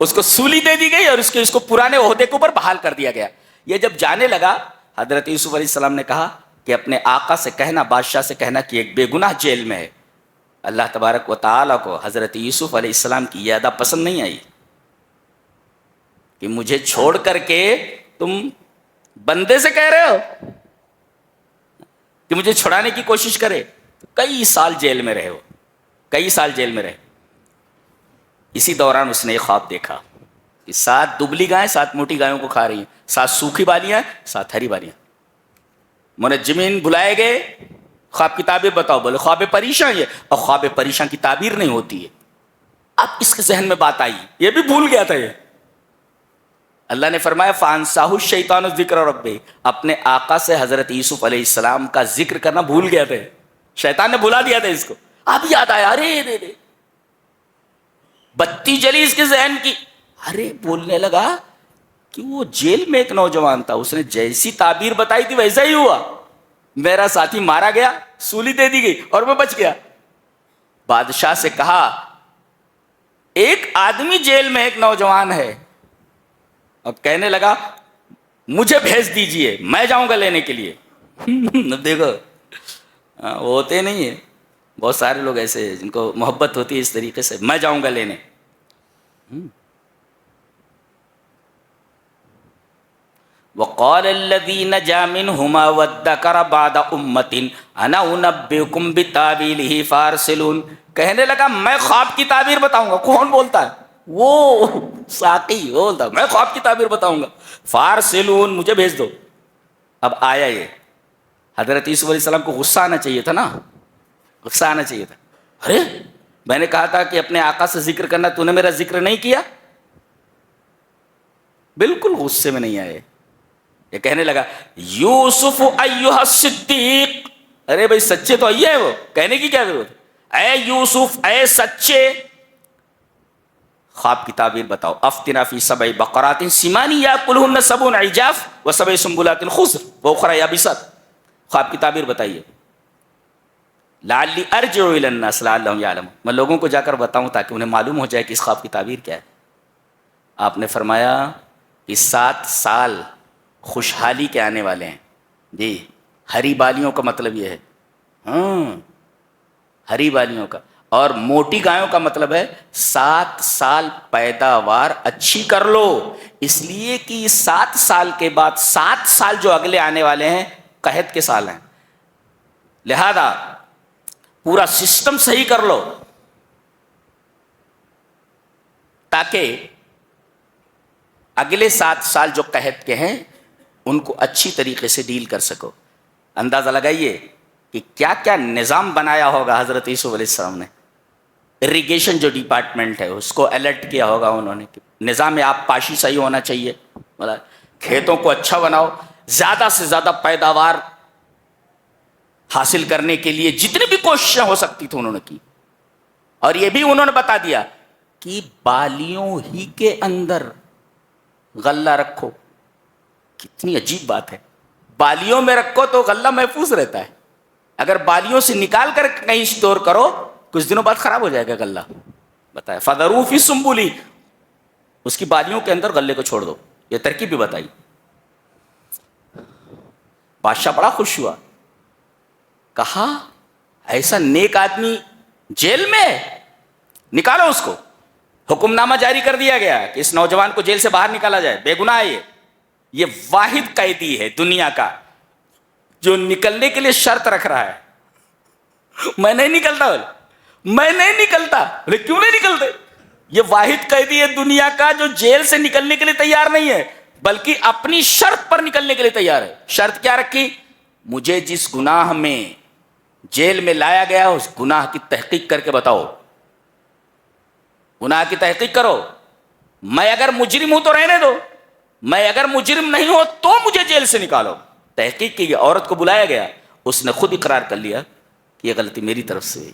اس کو سولی دے دی گئی اور اس کو پرانے عہدے کے اوپر بحال کر دیا گیا۔ یہ جب جانے لگا، حضرت یوسف علیہ السلام نے کہا کہ اپنے آقا سے کہنا، بادشاہ سے کہنا کہ ایک بے گناہ جیل میں ہے۔ اللہ تبارک و تعالیٰ کو حضرت یوسف علیہ السلام کی یہ ادا پسند نہیں آئی کہ مجھے چھوڑ کر کے تم بندے سے کہہ رہے ہو کہ مجھے چھڑانے کی کوشش کرے۔ کئی سال جیل میں رہے ہو، کئی سال جیل میں رہے۔ اسی دوران اس نے ایک خواب دیکھا کہ 7 دبلی گائیں 7 موٹی گایوں کو کھا رہی ہیں، 7 سوکھی بالیاں 7 ہری بالیاں۔ منجمین بلائے گئے، خواب کی تعبیر بتاؤ، بولے خواب پریشاں یہ، اور خواب پریشاں کی تعبیر نہیں ہوتی ہے۔ اب اس کے ذہن میں بات آئی، یہ بھی بھول گیا تھا یہ۔ اللہ نے فرمایا فَأَنسَاهُ الشَّيْطَانُ ذِكْرَ رَبِّهِ، اپنے آقا سے حضرت یوسف علیہ السلام کا ذکر کرنا بھول گیا تھا، شیطان نے بھلا دیا تھا اس کو۔ اب یاد آیا، ارے بتی جلی اس کے ذہن کی، ارے بولنے لگا کہ وہ جیل میں ایک نوجوان تھا، اس نے جیسی تعبیر بتائی تھی ویسا ہی ہوا، میرا ساتھی مارا گیا، سولی دے دی گئی اور میں بچ گیا۔ بادشاہ سے کہا ایک آدمی جیل میں ایک نوجوان ہے، اب کہنے لگا مجھے بھیج دیجئے، میں جاؤں گا لینے کے لیے۔ دیکھو وہ ہوتے نہیں ہیں بہت سارے لوگ ایسے جن کو محبت ہوتی ہے اس طریقے سے، میں جاؤں گا لینے۔ وقال الذي نجا منهما وادكر بعد امة انا انبئكم بتاويله فارسلون، کہنے لگا میں خواب کی تعبیر بتاؤں گا۔ کون بولتا ہے؟ وہ ساقی بولتا ہے میں خواب کی تعبیر بتاؤں گا، فارسلون مجھے بھیج دو۔ اب آیا یہ، حضرت یوسف علیہ السلام کو غصہ آنا چاہیے تھا نا، غصہ آنا چاہیے تھا۔ ارے میں نے کہا تھا کہ اپنے آقا سے ذکر کرنا، تو نے میرا ذکر نہیں کیا۔ بالکل غصے میں نہیں آئے، یہ کہنے لگا یوسف ایھا الصدیق، ارے بھائی سچے تو آئیے وہ، کہنے کی کیا ضرورت، اے یوسف اے سچے، خواب کی تعبیر بتاؤ۔ افتنا فی 7 بقرات سمان یاکلہن 7 عجاف و7 سنبلات خضر واخرى یابسات، خواب کی تعبیر بتائیے۔ لعلی ارجع الی الناس لعلہم یعلمون، میں لوگوں کو جا کر بتاؤں تاکہ انہیں معلوم ہو جائے کہ اس خواب کی تعبیر کیا ہے۔ آپ نے فرمایا کہ 7 سال خوشحالی کے آنے والے ہیں۔ جی ہری بالیوں کا مطلب یہ ہے، ہری بالیوں کا، اور موٹی گایوں کا مطلب ہے 7 سال پیداوار اچھی کر لو، اس لیے کہ 7 سال کے بعد 7 سال جو اگلے آنے والے ہیں قحط کے سال ہیں، لہذا پورا سسٹم صحیح کر لو تاکہ اگلے 7 سال جو قحط کے ہیں ان کو اچھی طریقے سے ڈیل کر سکو۔ اندازہ لگائیے کہ کیا کیا نظام بنایا ہوگا حضرت یوسف علیہ السلام نے۔ اریگیشن جو ڈپارٹمنٹ ہے اس کو الرٹ کیا ہوگا انہوں نے کہ نظام آپ پاشی صحیح ہونا چاہیے، کھیتوں کو اچھا بناؤ، زیادہ سے زیادہ پیداوار حاصل کرنے کے لیے جتنی بھی کوششیں ہو سکتی تھی انہوں نے کی، اور یہ بھی انہوں نے بتا دیا کہ بالیوں ہی کے اندر غلہ رکھو۔ کتنی عجیب بات ہے، بالیوں میں رکھو تو غلہ محفوظ رہتا ہے، اگر بالیوں سے نکال کر کہیں اسٹور کرو کچھ دنوں بعد خراب ہو جائے گا غلہ۔ بتایا فَذَرُوهُ فِي السُّنبُلِ، اس کی بالیوں کے اندر غلے کو چھوڑ دو، یہ ترکیب بھی بتائی۔ بادشاہ بڑا خوش ہوا، کہا ایسا نیک آدمی جیل میں ہے، نکالو اس کو۔ حکم نامہ جاری کر دیا گیا کہ اس نوجوان کو جیل سے باہر نکالا جائے، بے گناہ ہے یہ واحد قیدی ہے دنیا کا جو نکلنے کے لیے شرط رکھ رہا ہے، میں نہیں نکلتا، میں نہیں نکلتا۔ بولے کیوں نہیں نکلتے؟ یہ واحد قیدی ہے دنیا کا جو جیل سے نکلنے کے لیے تیار نہیں ہے بلکہ اپنی شرط پر نکلنے کے لیے تیار ہے۔ شرط کیا رکھی؟ مجھے جس گناہ میں جیل میں لایا گیا، اس گناہ کی تحقیق کر کے بتاؤ، گناہ کی تحقیق کرو. میں اگر مجرم ہوں تو رہنے دو، میں اگر مجرم نہیں ہوں تو مجھے جیل سے نکالو. تحقیق کی گئی، عورت کو بلایا گیا، اس نے خود اقرار کر لیا کہ یہ غلطی میری طرف سے ہوئی.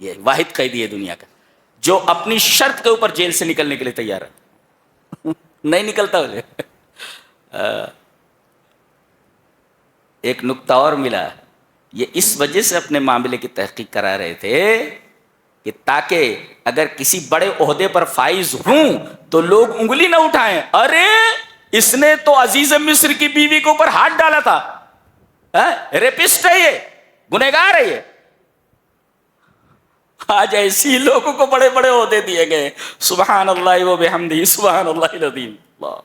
یہ واحد قیدی ہے دنیا کا جو اپنی شرط کے اوپر جیل سے نکلنے کے لیے تیار ہے. نہیں نکلتا بولے. ایک نقطہ اور ملا، یہ اس وجہ سے اپنے معاملے کی تحقیق کرا رہے تھے کہ تاکہ اگر کسی بڑے عہدے پر فائز ہوں تو لوگ انگلی نہ اٹھائیں، ارے اس نے تو عزیز مصر کی بیوی کے اوپر ہاتھ ڈالا تھا، ریپسٹ ہے یہ، گنہگار ہے یہ. آج ایسی لوگوں کو بڑے بڑے عہدے دیے گئے. سبحان اللہ و بحمدہ، سبحان اللہ العظیم. اللہ،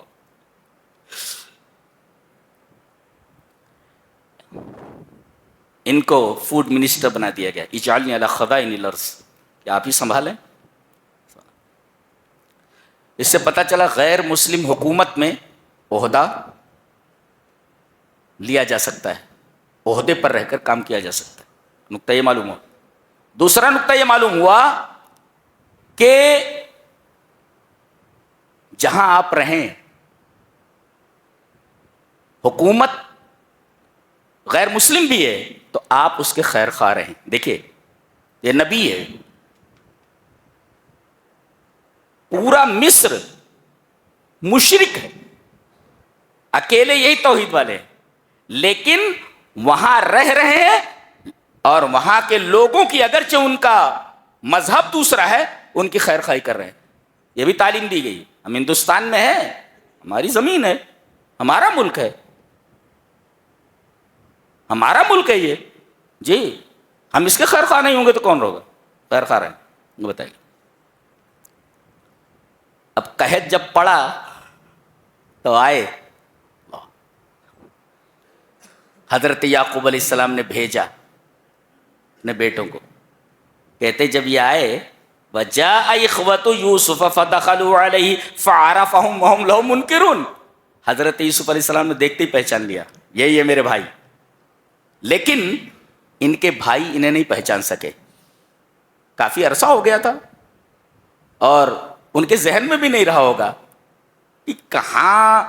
ان کو فوڈ منسٹر بنا دیا گیا. اجعلنی علی خزائن الارض، کہ آپ ہی سنبھالیں. اس سے پتہ چلا غیر مسلم حکومت میں عہدہ لیا جا سکتا ہے، عہدے پر رہ کر کام کیا جا سکتا ہے. نقطہ یہ معلوم ہوا. دوسرا نقطہ یہ معلوم ہوا کہ جہاں آپ رہیں حکومت غیر مسلم بھی ہے تو آپ اس کے خیر خواہ رہیں. دیکھیے یہ نبی ہے، پورا مصر مشرک ہے، اکیلے یہی توحید والے ہیں، لیکن وہاں رہ رہے ہیں اور وہاں کے لوگوں کی اگرچہ ان کا مذہب دوسرا ہے ان کی خیر خواہی کر رہے ہیں. یہ بھی تعلیم دی گئی. ہم ہندوستان میں ہیں، ہماری زمین ہے، ہمارا ملک ہے، ہمارا ملک ہے یہ جی. ہم اس کے خیر خواہ نہیں ہوں گے تو کون ہوگا؟ خیر خواہ رہیں. بتائیے. اب قحط جب پڑا تو آئے، حضرت یعقوب علیہ السلام نے بھیجا اپنے بیٹوں کو. کہتے جب یہ آئے وَجَاءَ إِخْوَةُ يُوسُفَ فَدَخَلُوا عَلَيْهِ فَعَرَفَهُمْ وَهُمْ لَهُ مُنْكِرُونَ. حضرت یوسف علیہ السلام نے دیکھتے ہی پہچان لیا یہی ہے میرے بھائی، لیکن ان کے بھائی انہیں نہیں پہچان سکے. کافی عرصہ ہو گیا تھا اور ان کے ذہن میں بھی نہیں رہا ہوگا کہ کہاں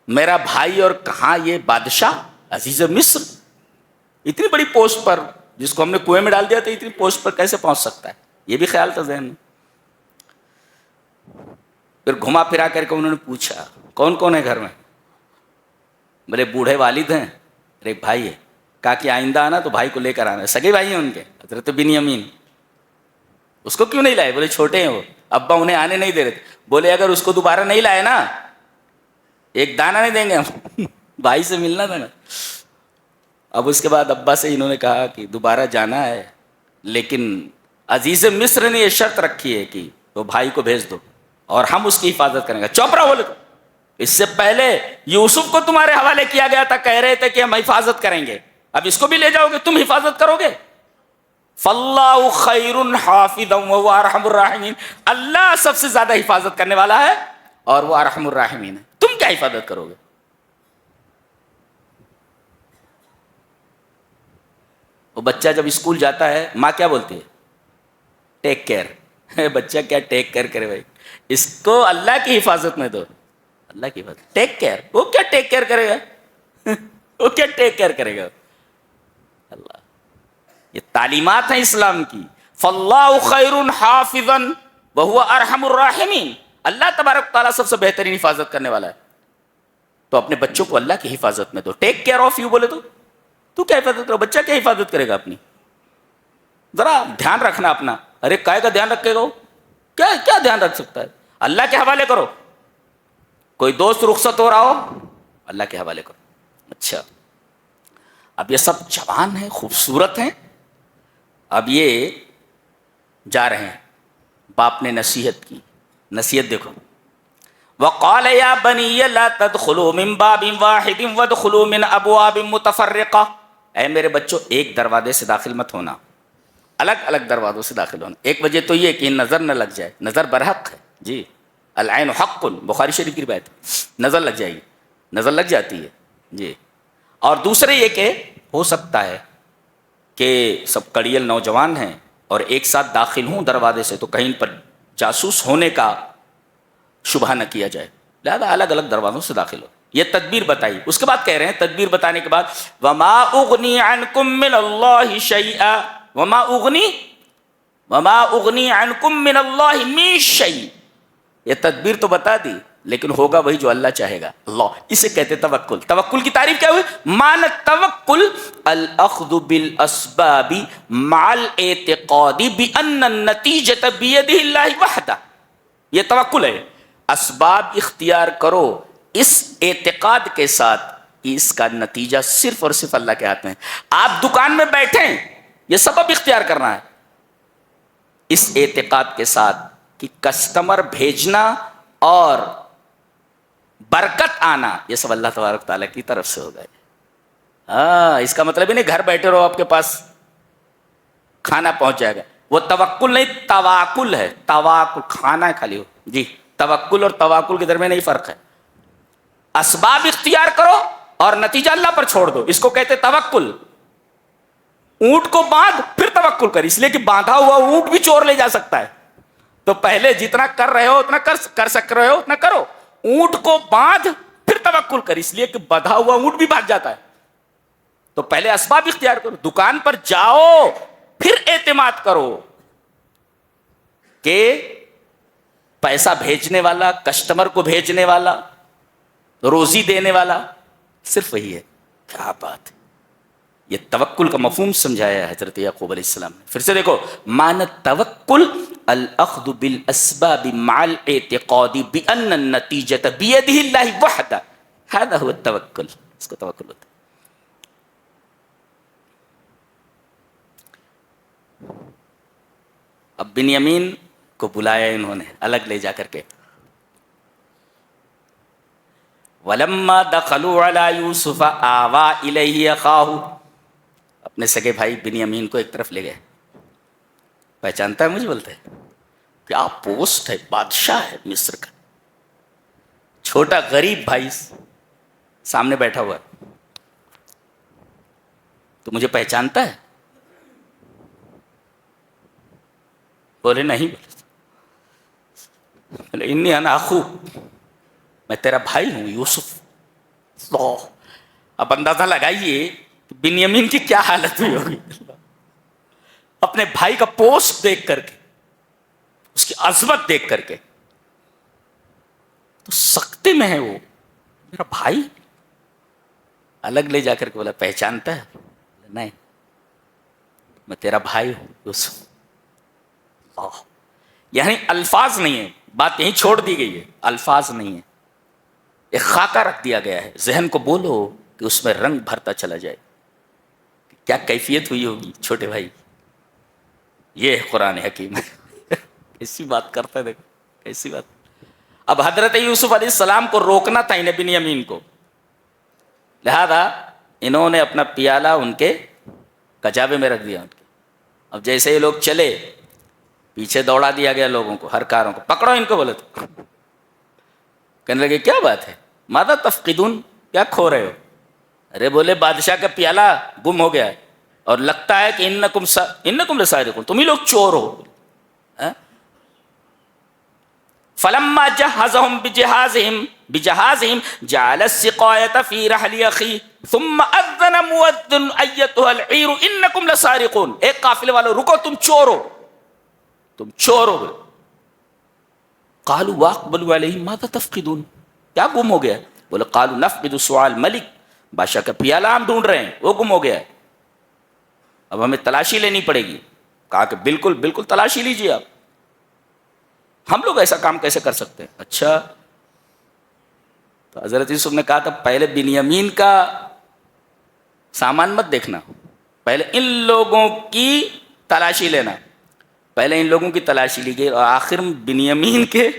میرا بھائی اور کہاں یہ بادشاہ عزیز مصر، اتنی بڑی پوسٹ پر جس کو ہم نے کنویں میں ڈال دیا تھا، اتنی پوسٹ پر کیسے پہنچ سکتا ہے؟ یہ بھی خیال تھا ذہن میں. پھر گھما پھرا کر کے انہوں نے پوچھا کون کون ہے گھر میں؟ بولے بوڑھے والد ہیں اور ایک بھائی ہے. کہا کہ آئندہ آنا تو بھائی کو لے کر آنا. سگے بھائی ہیں ان کے، حضرت بنیامین. اس کو کیوں نہیں لائے؟ بولے چھوٹے ہیں وہ، ابا انہیں آنے نہیں دے رہے تھے. بولے اگر اس کو دوبارہ نہیں لائے نا ایک دانہ نہیں دیں گے ہم. بھائی سے ملنا تھا نا. اب اس کے بعد ابا سے انہوں نے کہا کہ دوبارہ جانا ہے، لیکن عزیز مصر نے یہ شرط رکھی ہے کہ وہ بھائی کو بھیج دو اور ہم اس کی حفاظت کریں گے. چوپڑا بولے تو اس سے پہلے یوسف کو تمہارے حوالے کیا گیا تھا، کہہ رہے تھے کہ ہم حفاظت کریں گے، اب اس کو بھی لے جاؤ گے، تم حفاظت کرو گے. فاللہ خیر حافظا وهو ارحم الراحمین. اللہ سب سے زیادہ حفاظت کرنے والا ہے اور وہ ارحم الراحمین ہے. تم کیا حفاظت کرو گے؟ وہ بچہ جب اسکول جاتا ہے ماں کیا بولتی ہے؟ Take care. بچہ کیا ٹیک کیئر کرے بھائی؟ اس کو اللہ کی حفاظت میں دو. اللہ کی حفاظت. ٹیک کیئر، وہ کیا ٹیک کیئر کرے گا؟ وہ کیا ٹیک کیئر کرے گا؟ اللہ، یہ تعلیمات ہیں اسلام کی. فاللہ خیر حافظا وهو ارحم الراحمین. اللہ تبارک تعالیٰ سب سے بہترین حفاظت کرنے والا ہے. تو اپنے بچوں کو اللہ کی حفاظت میں دو. ٹیک کیئر آف یو بولے تو کیا حفاظت کرو؟ بچہ کیا حفاظت کرے گا اپنی؟ ذرا دھیان رکھنا اپنا. ارے کائے کا دھیان رکھے گا وہ؟ کیا دھیان رکھ سکتا ہے؟ اللہ کے حوالے کرو. کوئی دوست رخصت ہو رہا ہو اللہ کے حوالے کرو. اچھا اب یہ سب جوان ہیں، خوبصورت ہیں، اب یہ جا رہے ہیں. باپ نے نصیحت کی. نصیحت دیکھو. وقال یا بنی لا تدخلوا من باب واحد وادخلوا من ابواب متفرقہ. اے میرے بچوں ایک دروازے سے داخل مت ہونا، الگ الگ دروازوں سے داخل ہونا. ایک وجہ تو یہ کہ نظر نہ لگ جائے. نظر برحق ہے جی، العین حق، بخاری شریف کی روایت. نظر لگ جائے گی، نظر لگ جاتی ہے جی. اور دوسرے یہ کہ ہو سکتا ہے کہ سب کڑیل نوجوان ہیں اور ایک ساتھ داخل ہوں دروازے سے تو کہیں ان پر جاسوس ہونے کا شبہ نہ کیا جائے، لہذا الگ الگ دروازوں سے داخل ہو. یہ تدبیر بتائی. اس کے بعد کہہ رہے ہیں تدبیر بتانے کے بعد وما اغنی عنکم من اللہ شیئا، وما اغنی عنکم من اللہ من شیء. یہ تدبیر تو بتا دی لیکن ہوگا وہی جو اللہ چاہے گا. اللہ اسے کہتے توکل. توکل کی تعریف کیا ہوئی؟ معنی التوکل الاخذ بالاسباب مع الاعتقاد بان النتیجۃ بید اللہ وحدہ. یہ توکل ہے. اسباب اختیار کرو اس اعتقاد کے ساتھ کہ اس کا نتیجہ صرف اور صرف اللہ کے ہاتھ میں ہے. آپ دکان میں بیٹھیں یہ سبب اختیار کرنا ہے اس اعتقاد کے ساتھ کہ کسٹمر بھیجنا اور برکت آنا یہ سب اللہ تبارک تعالیٰ کی طرف سے ہوگا. ہاں اس کا مطلب ہی نہیں گھر بیٹھے رہو آپ کے پاس کھانا پہنچ جائے گا. وہ توکل نہیں تواکل ہے. تواکل کھانا خالی ہو جی. توکل اور تواکل کے درمیان یہی فرق ہے. اسباب اختیار کرو اور نتیجہ اللہ پر چھوڑ دو، اس کو کہتے توکل. اونٹ کو باندھ پھر توکل کر، اس لیے کہ باندھا ہوا اونٹ بھی چور لے جا سکتا ہے. تو پہلے جتنا کر رہے ہو اتنا کر سک رہے ہو اتنا کرو. اونٹ کو باندھ پھر توکل کر، اس لیے کہ بندھا ہوا اونٹ بھی بھاگ جاتا ہے. تو پہلے اسباب اختیار کرو. دکان پر جاؤ پھر اعتماد کرو کہ پیسہ بھیجنے والا، کسٹمر کو بھیجنے والا، روزی دینے والا صرف وہی ہے. کیا بات ہے. یہ توکل کا مفہوم سمجھایا ہے حضرت یعقوب علیہ السلام نے. پھر سے دیکھو معنی توکل الاخذ بالاسباب مع الاعتقاد بان النتیجۃ بید اللہ وحدہ. هذا هو التوکل. اس کو توکل ہوتا ہے. اب بنیامین کو بلایا انہوں نے الگ لے جا کر کے. وَلَمَّا دَخَلُوا عَلَى يُوسُفَ آوَى إِلَيْهِ أَخَاهُ. اپنے سگے بھائی بنیامین کو ایک طرف لے گئے. پہچانتا ہے مجھے؟ بولتے ہیں کیا پوسٹ ہے، بادشاہ ہے مصر کا، چھوٹا غریب بھائی سامنے بیٹھا ہوا ہے. تو مجھے پہچانتا ہے؟ بولے نہیں. بولے انی انا اخوک، میں تیرا بھائی ہوں یوسف. اب اندازہ لگائیے بنیامین کی کیا حالت ہوئی ہوگی اپنے بھائی کا پوسٹ دیکھ کر کے، اس کی عظمت دیکھ کر کے. تو سختے میں ہے وہ میرا بھائی. الگ لے جا کر کے بولا پہچانتا ہے؟ نہیں میں تیرا بھائی ہوں یوسف. یعنی الفاظ نہیں ہے، بات یہیں چھوڑ دی گئی ہے. الفاظ نہیں ہے، ایک خاکہ رکھ دیا گیا ہے. ذہن کو بولو کہ اس میں رنگ بھرتا چلا جائے. کیا کیفیت ہوئی ہوگی چھوٹے بھائی. یہ قرآن حکیم کیسی بات کرتا ہے، دیکھو کیسی بات. اب حضرت یوسف علیہ السلام کو روکنا تھا انہیں بنیامین کو، لہذا انہوں نے اپنا پیالہ ان کے کجاوے میں رکھ دیا. ان کے اب جیسے یہ لوگ چلے پیچھے دوڑا دیا گیا لوگوں کو، ہر کاروں کو پکڑو ان کو. بولے تو کہنے لگے کیا بات ہے، ماذا تفقدون، کیا کھو رہے ہو؟ ارے بولے بادشاہ کا پیالہ گم ہو گیا ہے اور لگتا ہے کہ انکم لسارقون، تم ہی لوگ چور ہو. فلما جہزهم بجہازهم جعل السقایۃ فی رحل اخیہ ثم اذن مؤذن ایتها العیر انکم لسارقون. ایک قافلے والوں رکو، تم چور ہو، تم چور ہو. قالوا واقبلوا علیہ ماذا تفقدون، کیا گم ہو گیا؟ بولے قالوا نفقد سعاء الملک، بادشاہ کا پیالہ ہم ڈھونڈ رہے ہیں، وہ گم ہو گیا ہے، اب ہمیں تلاشی لینی پڑے گی. کہا کہ بالکل بالکل تلاشی لیجیے آپ، ہم لوگ ایسا کام کیسے کر سکتے ہیں. اچھا تو حضرت یوسف نے کہا تھا پہلے بنیامین کا سامان مت دیکھنا، پہلے ان لوگوں کی تلاشی لینا. پہلے ان لوگوں کی تلاشی لی گئی اور آخر میں بنیامین کے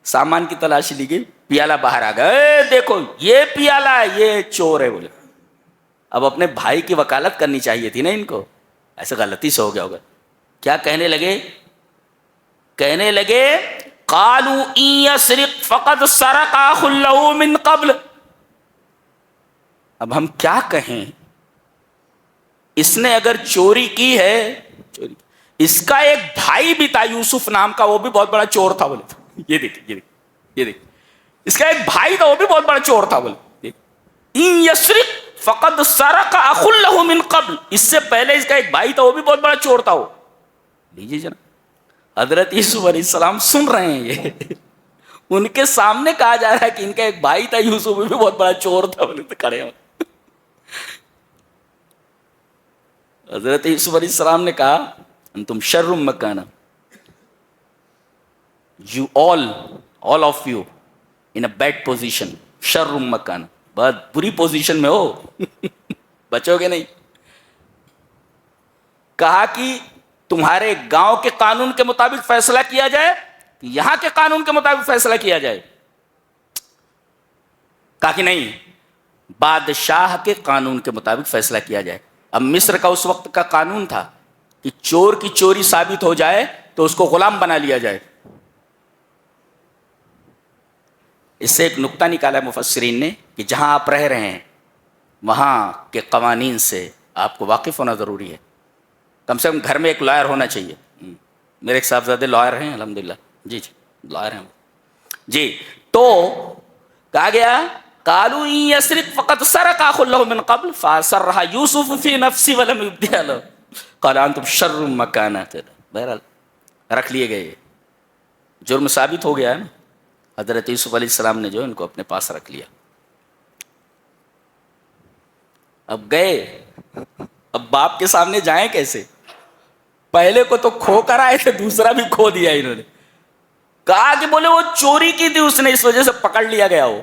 سامان کی تلاشی لی گئی. پیالہ باہر آ گیا، اے دیکھو یہ پیالہ ہے، یہ چور ہے. بولے اب اپنے بھائی کی وکالت کرنی چاہیے تھی نا ان کو، ایسے غلطی سے ہو گیا ہوگا. کیا کہنے لگے؟ کہنے لگے قالوا ان یسرق فقد سرق اخ له من قبل. اب ہم کیا کہیں اس نے اگر چوری کی ہے، چوری، اس کا ایک بھائی بھی تھا یوسف نام کا، وہ بھی بہت بڑا چور تھا بولے تو یہ دیکھیے، یہ دیکھیے، اس کا ایک بھائی تھا، وہ بھی بہت بڑا چور تھا بولے، ان یسرق فقد سرق اخ له من قبل، اس سے پہلے اس کا ایک بھائی تھا، وہ بھی بہت بڑا چور تھا وہ. لیجیے جناب، حضرت یوسف علیہ السلام سن رہے ہیں، یہ ان کے سامنے کہا جا رہا ہے کہ ان کا ایک بھائی تھا یوسف، وہ بھی بہت بڑا چور تھا بولے تو کھڑے ہو. حضرت یوسف علیہ السلام نے کہا انتم شر مکانا، you all of you in a bad position، شر مکانا، بہت بری پوزیشن میں ہو، بچو گے نہیں. کہا کہ تمہارے گاؤں کے قانون کے مطابق فیصلہ کیا جائے، یہاں کے قانون کے مطابق فیصلہ کیا جائے. کہا کہ نہیں، بادشاہ کے قانون کے مطابق فیصلہ کیا جائے. اب مصر کا اس وقت کا قانون تھا کہ چور کی چوری ثابت ہو جائے تو اس کو غلام بنا لیا جائے. اس سے ایک نقطہ نکالا مفسرین نے کہ جہاں آپ رہ رہے ہیں وہاں کے قوانین سے آپ کو واقف ہونا ضروری ہے. کم سے کم گھر میں ایک لائر ہونا چاہیے. میرے ایک صاحبزادے لائر ہیں الحمدللہ، جی لائر ہیں جی. تو کہا گیا قالوا ان يسرق فقد سرق اخ له من قبل فاسرها يوسف في نفسه ولم يبدها له قال انتم شر مكانا. بہرحال رکھ لیے گئے، جرم ثابت ہو گیا ہے نا. حضرت یوسف علیہ السلام نے جو ان کو اپنے پاس رکھ لیا. اب گئے، اب باپ کے سامنے جائیں کیسے؟ پہلے کو تو کھو کر آئے تھے، دوسرا بھی کھو دیا انہوں نے. کہا کہ بولے وہ چوری کی تھی اس نے، اس وجہ سے پکڑ لیا گیا وہ.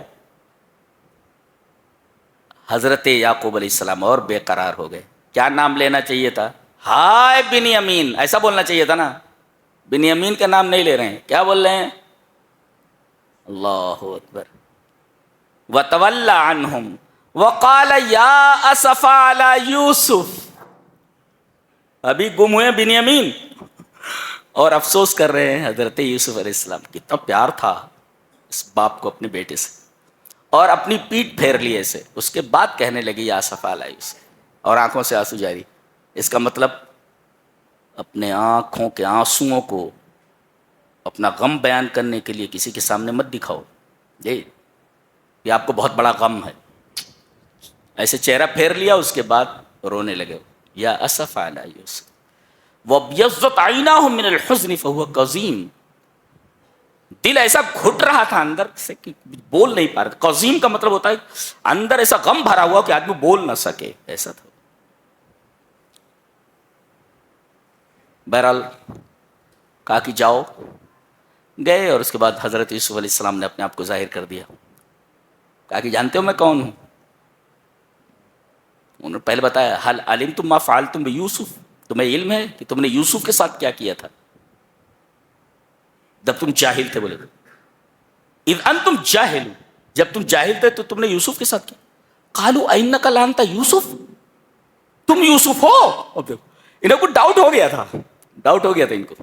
حضرت یعقوب علیہ السلام اور بے قرار ہو گئے. کیا نام لینا چاہیے تھا؟ ہائے بنیامین، ایسا بولنا چاہیے تھا نا. بنیامین کا نام نہیں لے رہے ہیں، کیا بول رہے ہیں؟ اللہ اکبر. وَتَوَلَّى عَنْهُمْ وَقَالَ يَا أَسَفَ عَلَى يُوسُف. ابھی گم ہوئے بنیامین اور افسوس کر رہے ہیں حضرت یوسف علیہ السلام. کتنا پیار تھا اس باپ کو اپنے بیٹے سے، اور اپنی پیٹھ پھیر لی ایسے. اس کے بعد کہنے لگی یا اسف علی یوسف، اور آنکھوں سے آنسو جاری. اس کا مطلب اپنے آنکھوں کے آنسوؤں کو اپنا غم بیان کرنے کے لیے کسی کے سامنے مت دکھاؤ. یہ آپ کو بہت بڑا غم ہے. ایسے چہرہ پھیر لیا، اس کے بعد رونے لگے. یا اسف علی یوسف وابیضت عیناہ من الحزن فہو کظیم. دل ایسا گھٹ رہا تھا اندر سے کہ بول نہیں پا رہا. قظیم کا مطلب ہوتا ہے اندر ایسا غم بھرا ہوا کہ آدمی بول نہ سکے، ایسا تھا. بہرحال کہا کہ جاؤ. گئے اور اس کے بعد حضرت یوسف علیہ السلام نے اپنے آپ کو ظاہر کر دیا. کہا کہ جانتے ہو میں کون ہوں؟ انہوں نے پہلے بتایا حل علمتم ما فعلتم بیوسف، تمہیں علم ہے کہ تم نے یوسف کے ساتھ کیا کیا تھا جب تم جاہل تھے. بولے اذ انتم جاہل، جب تم جاہل تھے تو تم نے یوسف کے ساتھ کیا. قالوا اینک لانت یوسف، تم یوسف ہو. اب دیکھو انہیں کو ڈاؤٹ ہو گیا تھا، ڈاؤٹ ہو گیا تھا ان کو.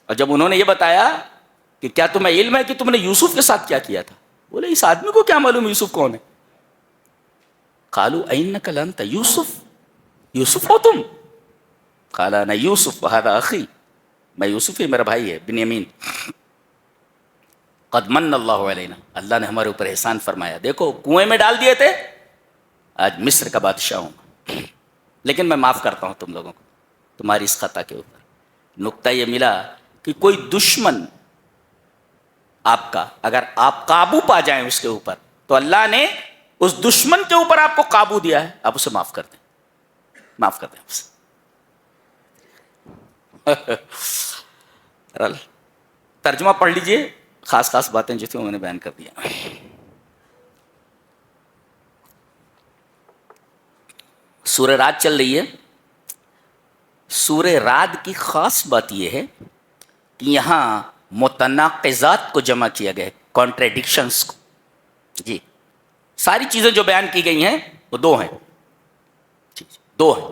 اور جب انہوں نے یہ بتایا کہ کیا تمہیں علم ہے کہ تم نے یوسف کے ساتھ کیا کیا تھا، بولے اس آدمی کو کیا معلوم یوسف کون ہے. قالوا اینک لانت یوسف، یوسف ہو تم؟ قال انا یوسف وہذا اخی، میں یوسف ہی، میرا بھائی ہے بنیامین. قد من اللہ علینا، اللہ نے ہمارے اوپر احسان فرمایا. دیکھو کنویں میں ڈال دیے تھے، آج مصر کا بادشاہ ہوں، لیکن میں معاف کرتا ہوں تم لوگوں کو تمہاری اس خطا کے اوپر. نقطہ یہ ملا کہ کوئی دشمن آپ کا اگر آپ قابو پا جائیں اس کے اوپر، تو اللہ نے اس دشمن کے اوپر آپ کو قابو دیا ہے، آپ اسے معاف کر دیں، معاف کر دیں اسے. ترجمہ پڑھ لیجئے، خاص خاص باتیں جو تھیں میں نے بیان کر دیا. سورہ رعد چل رہی ہے. سورہ رعد کی خاص بات یہ ہے کہ یہاں متناقضات کو جمع کیا گیا ہے، کانٹریڈکشنز کو. جی ساری چیزیں جو بیان کی گئی ہیں وہ دو ہیں، دو ہیں.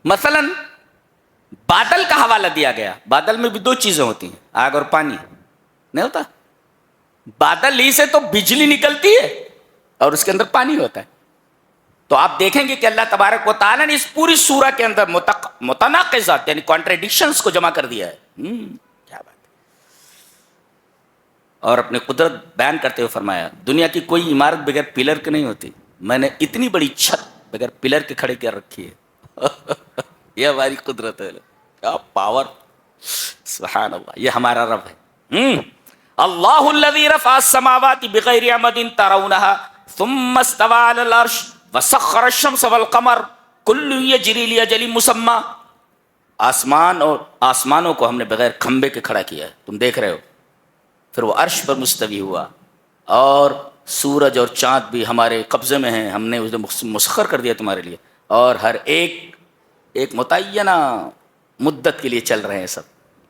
مثلا بادل کا حوالہ دیا گیا. بادل میں بھی دو چیزیں ہوتی ہیں، آگ اور پانی. نہیں ہوتا؟ بادل ہی سے تو بجلی نکلتی ہے اور اس کے اندر پانی ہوتا ہے. تو آپ دیکھیں گے کہ اللہ تبارک و تعالیٰ نے اس پوری سورہ کے اندر متناقضات یعنی کانٹریڈکشنز کو جمع کر دیا ہے. کیا بات ہے. اور اپنی قدرت بیان کرتے ہوئے فرمایا دنیا کی کوئی عمارت بغیر پلر کے نہیں ہوتی، میں نے اتنی بڑی چھت بغیر پلر کے کھڑے کر رکھی ہے. یہ ہماری قدرت ہے. کیا پاور. سبحان اللہ. یہ ہمارا رب ہے. اللہ الذی رفع السماوات بغیر عمد ترونها ثم استوى على العرش وسخر الشمس والقمر كل يجري لاجل مسمى. آسمانوں کو ہم نے بغیر کھمبے کے کھڑا کیا ہے، تم دیکھ رہے ہو. پھر وہ عرش پر مستوی ہوا، اور سورج اور چاند بھی ہمارے قبضے میں ہیں، ہم نے اسے مسخر کر دیا تمہارے لیے، اور ہر ایک متعینہ مدت کے لیے چل رہے ہیں سب.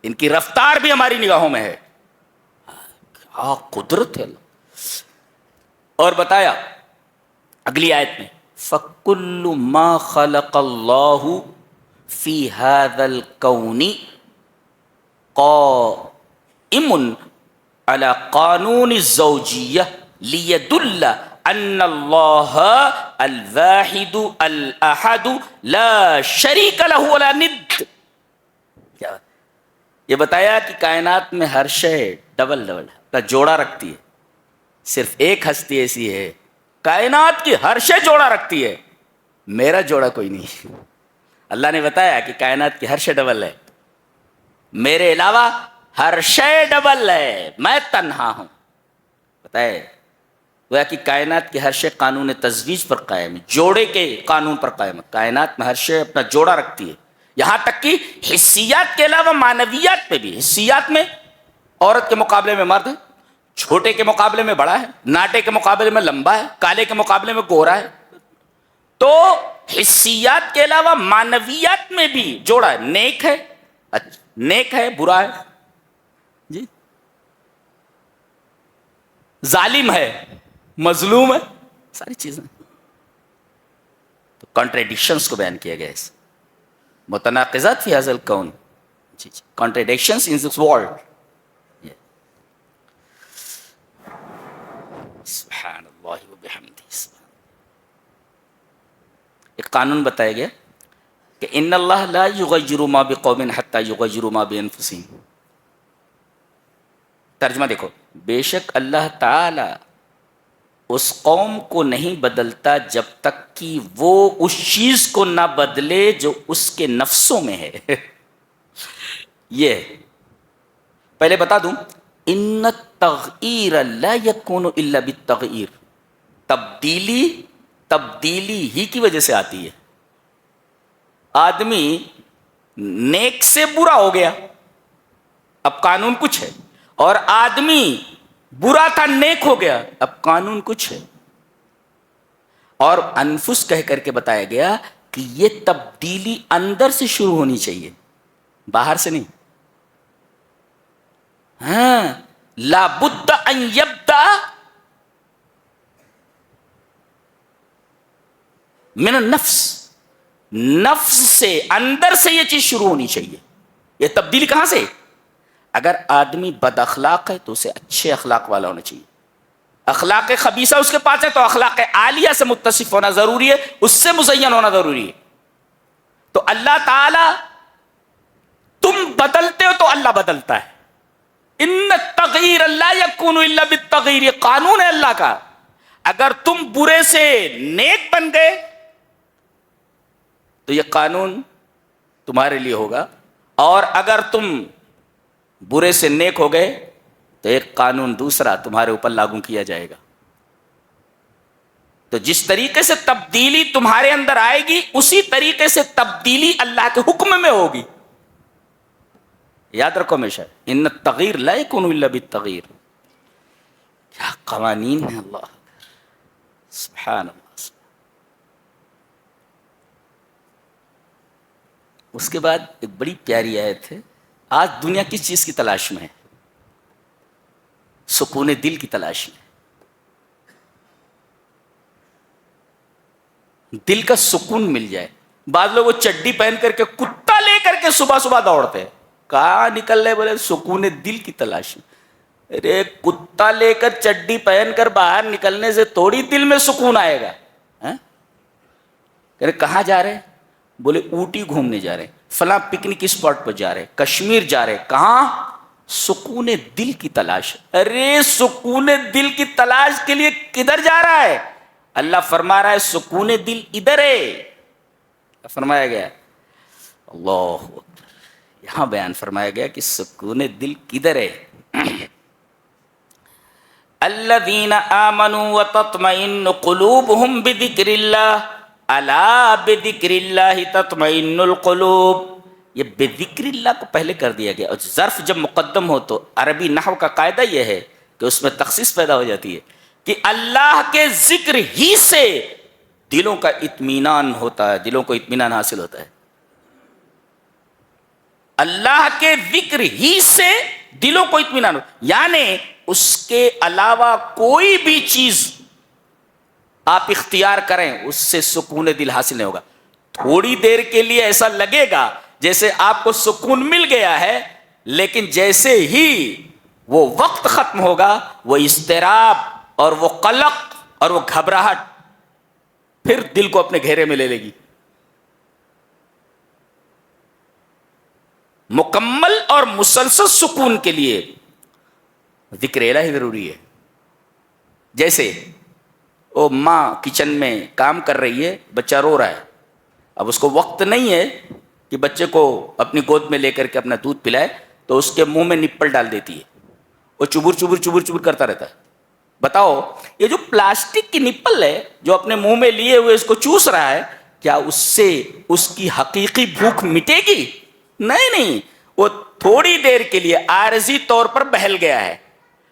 ان کی رفتار بھی ہماری نگاہوں میں ہے. کیا قدرت ہے. اور بتایا اگلی آیت میں فَكُلُّ مَا خَلَقَ اللَّهُ فِي هَذَا الْكَوْنِ قَائِمٌ عَلَى قَانُونِ الزَّوْجِيَّةِ لِيَدُلَّ أَنَّ اللَّهَ الْوَاحِدُ الْأَحَدُ لَا شَرِيكَ لَهُ وَلَا نِدٌّ. یہ بتایا کہ کائنات میں ہر شے ڈبل کا جوڑا رکھتی ہے. صرف ایک ہستی ایسی ہے کائنات کی ہر شے جوڑا رکھتی ہے، میرا جوڑا کوئی نہیں. اللہ نے بتایا کہ کائنات کی ہر شے ڈبل ہے، میرے علاوہ ہر شے ڈبل ہے، میں تنہا ہوں. بتائے گویا کہ کائنات کی ہر شے قانون تزویج پر قائم ہے، جوڑے کے قانون پر قائم ہے. کائنات میں ہر شے اپنا جوڑا رکھتی ہے، یہاں تک کہ حسیات کے علاوہ معنویات میں بھی. حسیات میں عورت کے مقابلے میں مرد ہے، چھوٹے کے مقابلے میں بڑا ہے، ناٹے کے مقابلے میں لمبا ہے، کالے کے مقابلے میں گورا ہے. تو حسیات کے علاوہ معنویات میں بھی جوڑا ہے. نیک ہے برا ہے جی، ظالم ہے مظلوم ہے، ساری چیزیں. تو کانٹریڈکشنز کو بیان کیا گیا ہے. متناقضات فی ھذا الکون، کانٹریڈکشنز ان دس ورلڈ. سبحان اللہ وبحمدہ. ایک قانون بتایا گیا کہ ان اللہ لا یغیر ما بقوم حتی یغیروا ما بانفسہم. ترجمہ دیکھو، بے شک اللہ تعالی اس قوم کو نہیں بدلتا جب تک کہ وہ اس چیز کو نہ بدلے جو اس کے نفسوں میں ہے. یہ پہلے بتا دوں، ان التغییر لا یکون الا بالتغییر. تبدیلی ہی کی وجہ سے آتی ہے. آدمی نیک سے برا ہو گیا، اب قانون کچھ ہے، اور آدمی برا تھا نیک ہو گیا، اب قانون کچھ ہے. اور انفس کہہ کر کے بتایا گیا کہ یہ تبدیلی اندر سے شروع ہونی چاہیے، باہر سے نہیں. ہاں، لا بد ان یبدا من النفس. نفس سے، اندر سے یہ چیز شروع ہونی چاہیے. یہ تبدیلی کہاں سے؟ اگر آدمی بد اخلاق ہے تو اسے اچھے اخلاق والا ہونا چاہیے. اخلاق خبیثہ اس کے پاس ہے تو اخلاق عالیہ سے متصف ہونا ضروری ہے، اس سے مزین ہونا ضروری ہے. تو اللہ تعالی، تم بدلتے ہو تو اللہ بدلتا ہے. ان التغییر لا یکون الا بالتغییر، یہ قانون ہے اللہ کا. اگر تم برے سے نیک بن گئے تو یہ قانون تمہارے لیے ہوگا، اور اگر تم برے سے نیک ہو گئے تو ایک قانون دوسرا تمہارے اوپر لاگو کیا جائے گا. تو جس طریقے سے تبدیلی تمہارے اندر آئے گی اسی طریقے سے تبدیلی اللہ کے حکم میں ہوگی. یاد رکھو ہمیشہ، ان التغییر لا یکون الا بالتغییر. کیا قوانین ہیں اللہ، سبحان اللہ. اس کے بعد ایک بڑی پیاری آیت ہے. آج دنیا کس چیز کی تلاش میں ہے؟ سکون دل کی تلاش میں. دل کا سکون مل جائے. بعض لوگ وہ چڈی پہن کر کے کتا لے کر کے صبح صبح دوڑتے ہیں. کہاں نکل رہے؟ بولے سکون دل کی تلاش میں. ارے کتا لے کر چڈی پہن کر باہر نکلنے سے تھوڑی دل میں سکون آئے گا. کہہ رہے کہاں جا رہے ہیں؟ بولے اوٹی گھومنے جا رہے ہیں، فلاں پکنک اسپاٹ پر جا رہے ہیں، کشمیر جا رہے ہیں. کہاں؟ سکون دل کی تلاش. ارے سکون دل کی تلاش کے لیے کدھر جا رہا ہے؟ اللہ فرما رہا ہے سکون دل ادھر ہے. فرمایا گیا اللہ اکبر، یہاں بیان فرمایا گیا کہ سکون دل کدھر ہے. الذین آمنوا وتطمئن قلوبهم بذکر اللہ الا بذکر اللہ تطمئن القلوب. یہ بذکر اللہ کو پہلے کر دیا گیا، اور ظرف جب مقدم ہو تو عربی نحو کا قاعدہ یہ ہے کہ اس میں تخصیص پیدا ہو جاتی ہے کہ اللہ کے ذکر ہی سے دلوں کا اطمینان ہوتا ہے، دلوں کو اطمینان حاصل ہوتا ہے. اللہ کے ذکر ہی سے دلوں کو اطمینان ہوتا ہے، یعنی اس کے علاوہ کوئی بھی چیز آپ اختیار کریں اس سے سکون دل حاصل نہیں ہوگا. تھوڑی دیر کے لیے ایسا لگے گا جیسے آپ کو سکون مل گیا ہے، لیکن جیسے ہی وہ وقت ختم ہوگا وہ اضطراب اور وہ قلق اور وہ گھبراہٹ پھر دل کو اپنے گھیرے میں لے لے گی. مکمل اور مسلسل سکون کے لیے ذکر الہی ضروری ہے. جیسے وہ ماں کچن میں کام کر رہی ہے، بچہ رو رہا ہے، اب اس کو وقت نہیں ہے کہ بچے کو اپنی گود میں لے کر کے اپنا دودھ پلائے، تو اس کے منہ میں نپل ڈال دیتی ہے، وہ چبر چبر چبر چبر کرتا رہتا ہے. بتاؤ یہ جو پلاسٹک کی نپل ہے جو اپنے منہ میں لیے ہوئے اس کو چوس رہا ہے، کیا اس سے اس کی حقیقی بھوک مٹے گی؟ نہیں، وہ تھوڑی دیر کے لیے عارضی طور پر بہل گیا ہے.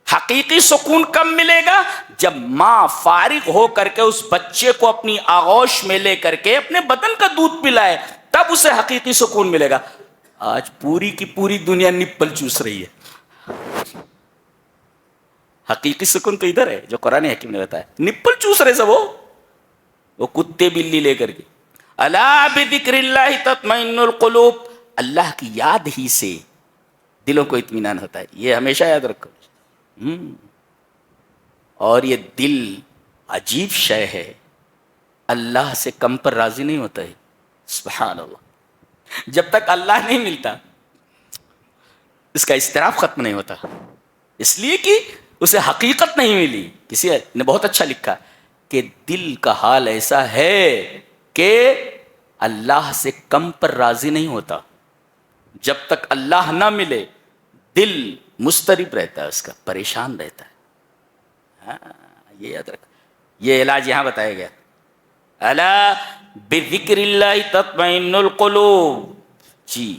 حقیقی سکون کب ملے گا؟ جب ماں فارغ ہو کر کے اس بچے کو اپنی آغوش میں لے کر کے اپنے بدن کا دودھ پلائے، تب اسے حقیقی سکون ملے گا. آج پوری کی پوری دنیا نپل چوس رہی ہے. حقیقی سکون تو ادھر ہے جو قرآن حکیم نے بتایا. نپل چوس رہے سب وہ کتے بلی لے کر کے. الا بذکر اللہ تطمئن القلوب، اللہ کی یاد ہی سے دلوں کو اطمینان ہوتا ہے. یہ ہمیشہ یاد رکھو. اور یہ دل عجیب شے ہے، اللہ سے کم پر راضی نہیں ہوتا ہے. سبحان اللہ. جب تک اللہ نہیں ملتا اس کا اضطراب ختم نہیں ہوتا، اس لیے کہ اسے حقیقت نہیں ملی. کسی نے بہت اچھا لکھا کہ دل کا حال ایسا ہے کہ اللہ سے کم پر راضی نہیں ہوتا. جب تک اللہ نہ ملے دل مضطرب رہتا ہے، اس کا پریشان رہتا ہے. یہ یاد رکھ، یہ علاج یہاں بتایا گیا. الا بذکر اللہ تطمئن القلوب. جی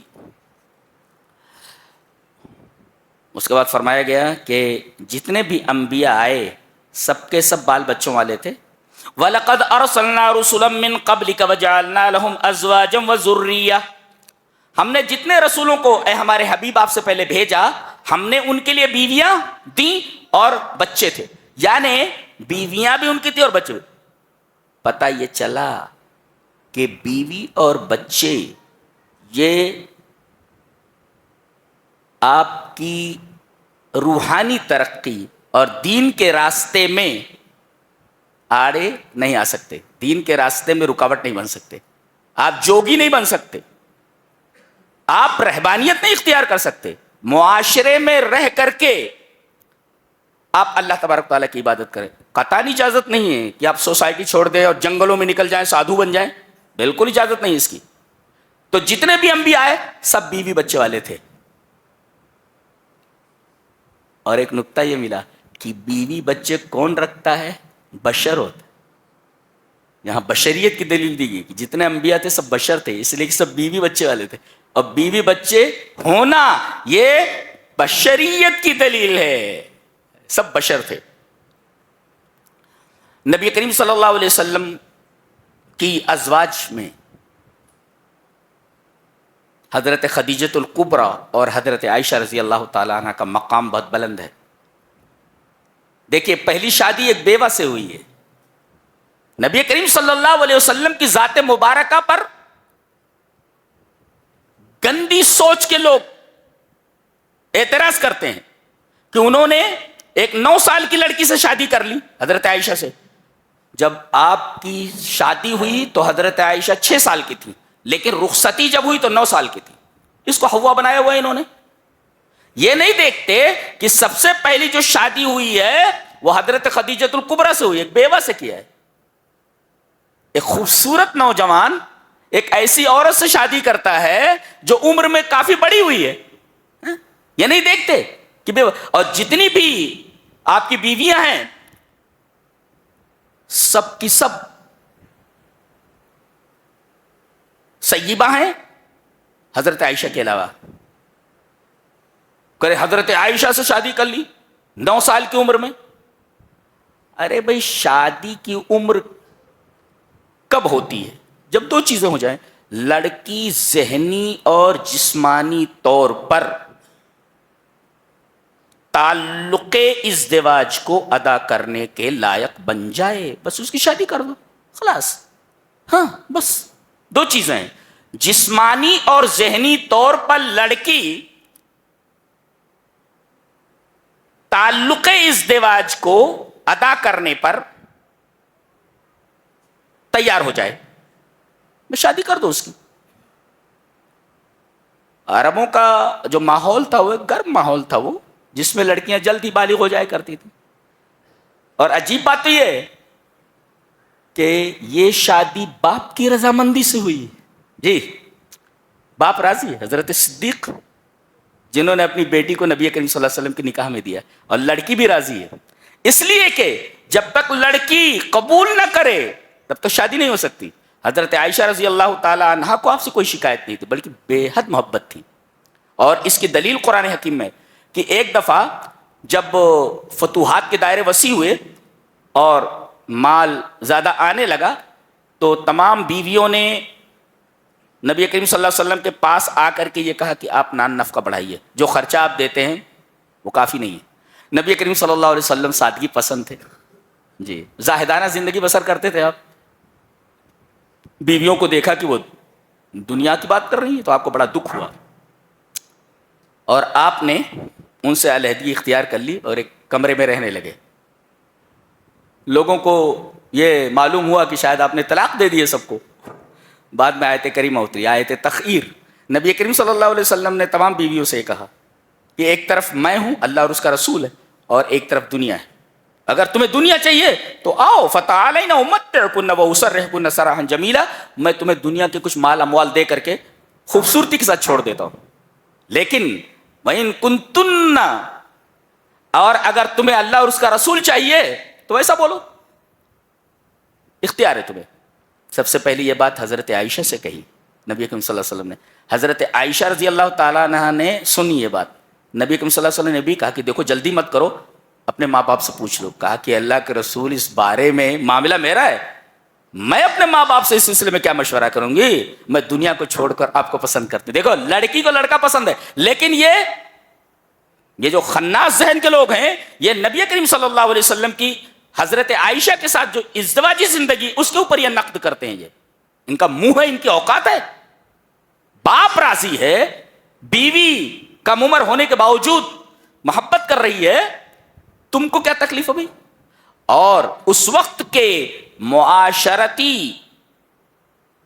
اس کے بعد فرمایا گیا کہ جتنے بھی انبیاء آئے سب کے سب بال بچوں والے تھے. وَلَقَدْ أَرْسَلْنَا رُسُلًا مِّن قَبْلِكَ وَجَعَلْنَا لَهُمْ أَزْوَاجًا وَذُرِّيَّةً. ہم نے جتنے رسولوں کو اے ہمارے حبیب آپ سے پہلے بھیجا، ہم نے ان کے لیے بیویاں دیں اور بچے تھے. یعنی بیویاں بھی ان کی تھی اور بچے بھی. پتہ یہ چلا کہ بیوی اور بچے یہ آپ کی روحانی ترقی اور دین کے راستے میں آڑے نہیں آ سکتے، دین کے راستے میں رکاوٹ نہیں بن سکتے. آپ جوگی نہیں بن سکتے، آپ رہبانیت نہیں اختیار کر سکتے. معاشرے میں رہ کر کے آپ اللہ تبارک تعالیٰ کی عبادت کریں. قطعاً اجازت نہیں ہے کہ آپ سوسائٹی چھوڑ دیں اور جنگلوں میں نکل جائیں، سادھو بن جائیں، بالکل اجازت نہیں اس کی. تو جتنے بھی انبیاء آئے سب بیوی بچے والے تھے. اور ایک نکتہ یہ ملا کہ بیوی بچے کون رکھتا ہے؟ بشر ہوتا ہے. یہاں بشریت کی دلیل دی گئی کہ جتنے انبیاء تھے سب بشر تھے، اس لیے کہ سب بیوی بچے والے تھے. اور بیوی بچے ہونا یہ بشریت کی دلیل ہے، سب بشر تھے. نبی کریم صلی اللہ علیہ وسلم کی ازواج میں حضرت خدیجۃ الکبریٰ اور حضرت عائشہ رضی اللہ تعالیٰ عنہ کا مقام بہت بلند ہے. دیکھیے پہلی شادی ایک بیوہ سے ہوئی ہے. نبی کریم صلی اللہ علیہ وسلم کی ذات مبارکہ پر گندی سوچ کے لوگ اعتراض کرتے ہیں کہ انہوں نے ایک 9 سال کی لڑکی سے شادی کر لی، حضرت عائشہ سے، جب آپ کی شادی ہوئی تو حضرت عائشہ 6 سال کی تھی، لیکن رخصتی جب ہوئی تو 9 سال کی تھی. اس کو حوا بنایا ہوا ہے انہوں نے. یہ نہیں دیکھتے کہ سب سے پہلی جو شادی ہوئی ہے وہ حضرت خدیجۃ الکبریٰ سے ہوئی، ایک بیوہ سے کیا ہے. ایک خوبصورت نوجوان ایک ایسی عورت سے شادی کرتا ہے جو عمر میں کافی بڑی ہوئی ہے. یہ نہیں دیکھتے کہ بیوہ. اور جتنی بھی آپ کی بیویاں ہیں سب کی سب سیبہ ہیں حضرت عائشہ کے علاوہ. کرے حضرت عائشہ سے شادی کر لی 9 سال کی عمر میں. ارے بھائی شادی کی عمر کب ہوتی ہے؟ جب 2 چیزیں ہو جائیں. لڑکی ذہنی اور جسمانی طور پر تعلق ازدواج کو ادا کرنے کے لائق بن جائے، بس اس کی شادی کر دو خلاص. ہاں بس 2 چیزیں ہیں. جسمانی اور ذہنی طور پر لڑکی تعلق ازدواج کو ادا کرنے پر تیار ہو جائے، میں شادی کر دو اس کی. عربوں کا جو ماحول تھا وہ ایک گرم ماحول تھا، وہ جس میں لڑکیاں جلدی بالغ ہو جائے کرتی تھی. اور عجیب بات تو یہ کہ یہ شادی باپ کی رضامندی سے ہوئی. جی باپ راضی ہے، حضرت صدیق جنہوں نے اپنی بیٹی کو نبی کریم صلی اللہ علیہ وسلم کے نکاح میں دیا، اور لڑکی بھی راضی ہے. اس لیے کہ جب تک لڑکی قبول نہ کرے تب تک شادی نہیں ہو سکتی. حضرت عائشہ رضی اللہ تعالی عنہا کو آپ سے کوئی شکایت نہیں تھی، بلکہ بے حد محبت تھی. اور اس کی دلیل قرآن حکیم میں کہ ایک دفعہ جب فتوحات کے دائرے وسیع ہوئے اور مال زیادہ آنے لگا تو تمام بیویوں نے نبی کریم صلی اللہ علیہ وسلم کے پاس آ کر کے یہ کہا کہ آپ نان نفقہ بڑھائیے، جو خرچہ آپ دیتے ہیں وہ کافی نہیں ہے. نبی کریم صلی اللہ علیہ وسلم سادگی پسند تھے. جی زاہدانہ زندگی بسر کرتے تھے. آپ بیویوں کو دیکھا کہ وہ دنیا کی بات کر رہی ہیں تو آپ کو بڑا دکھ ہوا اور آپ نے ان سے علیحدگی اختیار کر لی اور ایک کمرے میں رہنے لگے. لوگوں کو یہ معلوم ہوا کہ شاید آپ نے طلاق دے دیے سب کو. بعد میں آیت کریمہ اتری، آیت تخیر. نبی کریم صلی اللہ علیہ وسلم نے تمام بیویوں سے کہا کہ ایک طرف میں ہوں، اللہ اور اس کا رسول ہے، اور ایک طرف دنیا ہے. اگر تمہیں دنیا چاہیے تو آؤ فتعالین امتعکن واسرحکن سراحا جمیلا، میں تمہیں دنیا کے کچھ مال اموال دے کر کے خوبصورتی کے ساتھ چھوڑ دیتا ہوں. لیکن وَإِن كُنتُنَّ، اور اگر تمہیں اللہ اور اس کا رسول چاہیے تو ایسا بولو، اختیار ہے تمہیں. سب سے پہلی یہ بات حضرت عائشہ سے کہی نبی اکرم صلی اللہ علیہ وسلم نے. حضرت عائشہ رضی اللہ تعالیٰ عنہ نے سنی یہ بات. نبی اکرم صلی اللہ علیہ وسلم نے بھی کہا کہ دیکھو جلدی مت کرو، اپنے ماں باپ سے پوچھ لو. کہا کہ اللہ کے رسول اس بارے میں معاملہ میرا ہے، میں اپنے ماں باپ سے اس سلسلے میں کیا مشورہ کروں گی؟ میں دنیا کو چھوڑ کر آپ کو پسند کرتی. دیکھو لڑکی کو لڑکا پسند ہے، لیکن یہ جو خناس ذہن کے لوگ ہیں یہ نبی کریم صلی اللہ علیہ وسلم کی حضرت عائشہ کے ساتھ جو ازدواجی زندگی اس کے اوپر یہ نقد کرتے ہیں. یہ ان کا منہ ہے، ان کی اوقات ہے. باپ راضی ہے، بیوی کم عمر ہونے کے باوجود محبت کر رہی ہے، تم کو کیا تکلیف ہوگی؟ اور اس وقت کے معاشرتی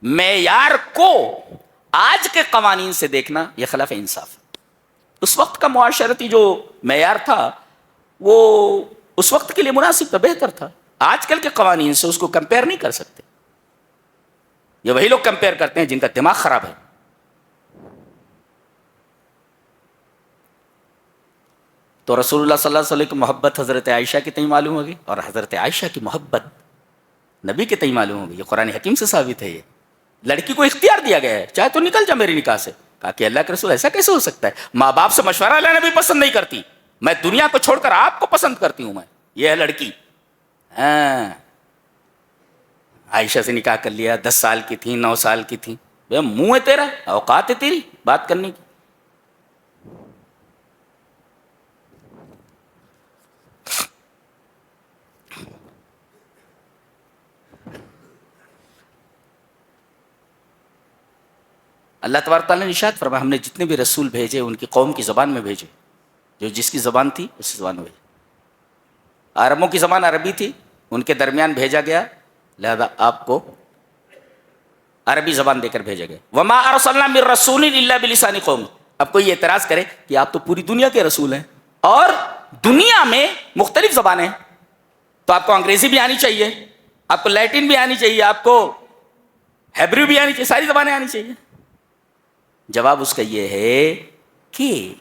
معیار کو آج کے قوانین سے دیکھنا یہ خلاف انصاف. اس وقت کا معاشرتی جو معیار تھا وہ اس وقت کے لیے مناسب تھا، بہتر تھا. آج کل کے قوانین سے اس کو کمپیئر نہیں کر سکتے. یہ وہی لوگ کمپیئر کرتے ہیں جن کا دماغ خراب ہے. تو رسول اللہ صلی اللہ علیہ وسلم کی محبت حضرت عائشہ کی تئیں معلوم ہوگی اور حضرت عائشہ کی محبت نبی کے تئیں معلوم ہوگی. یہ قرآن حکیم سے ثابت ہے. یہ لڑکی کو اختیار دیا گیا ہے، چاہے تو نکل جا میری نکاح سے. کہا کہ اللہ کے رسول ایسا کیسے ہو سکتا ہے؟ ماں باپ سے مشورہ لینا بھی پسند نہیں کرتی، میں دنیا کو چھوڑ کر آپ کو پسند کرتی ہوں. میں یہ ہے لڑکی. ہاں عائشہ سے نکاح کر لیا، 10 سال کی تھی، 9 سال کی تھی. منہ ہے تیرا، اوقات ہے تیری بات کرنے کی. اللہ تبارک تعالیٰ نے ارشاد فرمایا ہم نے جتنے بھی رسول بھیجے ان کی قوم کی زبان میں بھیجے، جو جس کی زبان تھی اسی زبان میں بھیجے. عربوں کی زبان عربی تھی، ان کے درمیان بھیجا گیا لہذا آپ کو عربی زبان دے کر بھیجے گئے. وما ارسلنا من رسول الا بلسان قوم. اب کوئی اعتراض کرے کہ آپ تو پوری دنیا کے رسول ہیں اور دنیا میں مختلف زبانیں ہیں، تو آپ کو انگریزی بھی آنی چاہیے، آپ کو لیٹن بھی آنی چاہیے، آپ کو ہیبریو بھی آنی چاہیے، ساری زبانیں آنی چاہیے. جواب اس کا یہ ہے کہ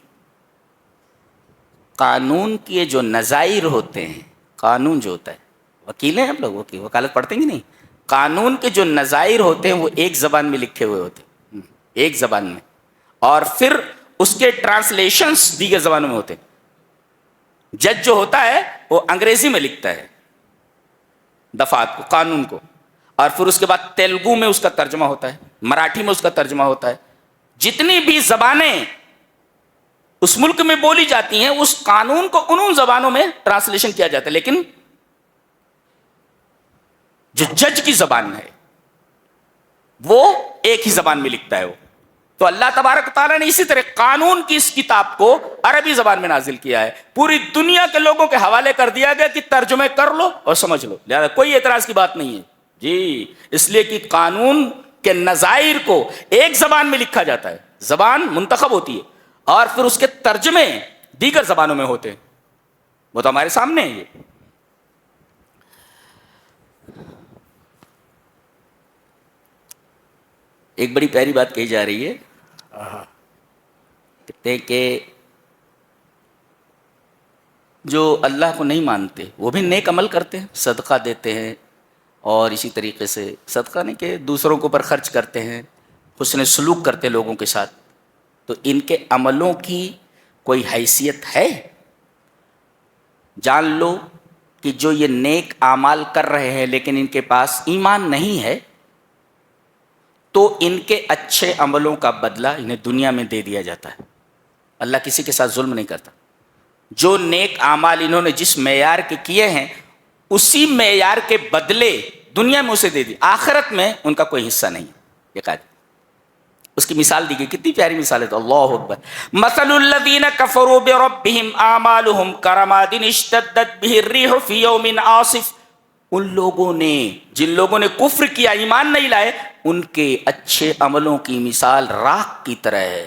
قانون کے جو نظائر ہوتے ہیں، قانون جو ہوتا ہے، وکیل ہیں ہم لوگ، وکالت پڑھتے ہیں کہ نہیں، قانون کے جو نظائر ہوتے ہیں وہ ایک زبان میں لکھے ہوئے ہوتے ہیں، ایک زبان میں، اور پھر اس کے ٹرانسلیشنز دیگر زبانوں میں ہوتے ہیں. جج جو ہوتا ہے وہ انگریزی میں لکھتا ہے دفعات کو، قانون کو، اور پھر اس کے بعد تیلگو میں اس کا ترجمہ ہوتا ہے، مراٹھی میں اس کا ترجمہ ہوتا ہے. جتنی بھی زبانیں اس ملک میں بولی جاتی ہیں اس قانون کو ان زبانوں میں ٹرانسلیشن کیا جاتا ہے، لیکن جو جج کی زبان ہے وہ ایک ہی زبان میں لکھتا ہے وہ. تو اللہ تبارک تعالیٰ نے اسی طرح قانون کی اس کتاب کو عربی زبان میں نازل کیا ہے، پوری دنیا کے لوگوں کے حوالے کر دیا گیا کہ ترجمے کر لو اور سمجھ لو. لہذا کوئی اعتراض کی بات نہیں ہے جی، اس لیے کہ قانون کے نظائر کو ایک زبان میں لکھا جاتا ہے، زبان منتخب ہوتی ہے اور پھر اس کے ترجمے دیگر زبانوں میں ہوتے ہیں. وہ تو ہمارے سامنے ہے. یہ ایک بڑی پیاری بات کہی جا رہی ہے، کہتے ہیں کہ جو اللہ کو نہیں مانتے وہ بھی نیک عمل کرتے ہیں، صدقہ دیتے ہیں، اور اسی طریقے سے صدقہ نہیں کہ دوسروں کے اوپر خرچ کرتے ہیں، حسن سلوک کرتے ہیں لوگوں کے ساتھ. تو ان کے عملوں کی کوئی حیثیت ہے؟ جان لو کہ جو یہ نیک اعمال کر رہے ہیں لیکن ان کے پاس ایمان نہیں ہے، تو ان کے اچھے عملوں کا بدلہ انہیں دنیا میں دے دیا جاتا ہے. اللہ کسی کے ساتھ ظلم نہیں کرتا. جو نیک اعمال انہوں نے جس معیار کے کیے ہیں اسی معیار کے بدلے دنیا میں اسے دے دی، آخرت میں ان کا کوئی حصہ نہیں. یہ قاعدہ اس کی مثال دی گئی، کتنی پیاری مثال ہے. تو اللہ اکبر. مثل الذین کفروا بربہم اعمالہم کرماد اشتدت بہ الریح فی یوم عاصف. ان لوگوں نے جن لوگوں نے کفر کیا، ایمان نہیں لائے، ان کے اچھے عملوں کی مثال راکھ کی طرح ہے.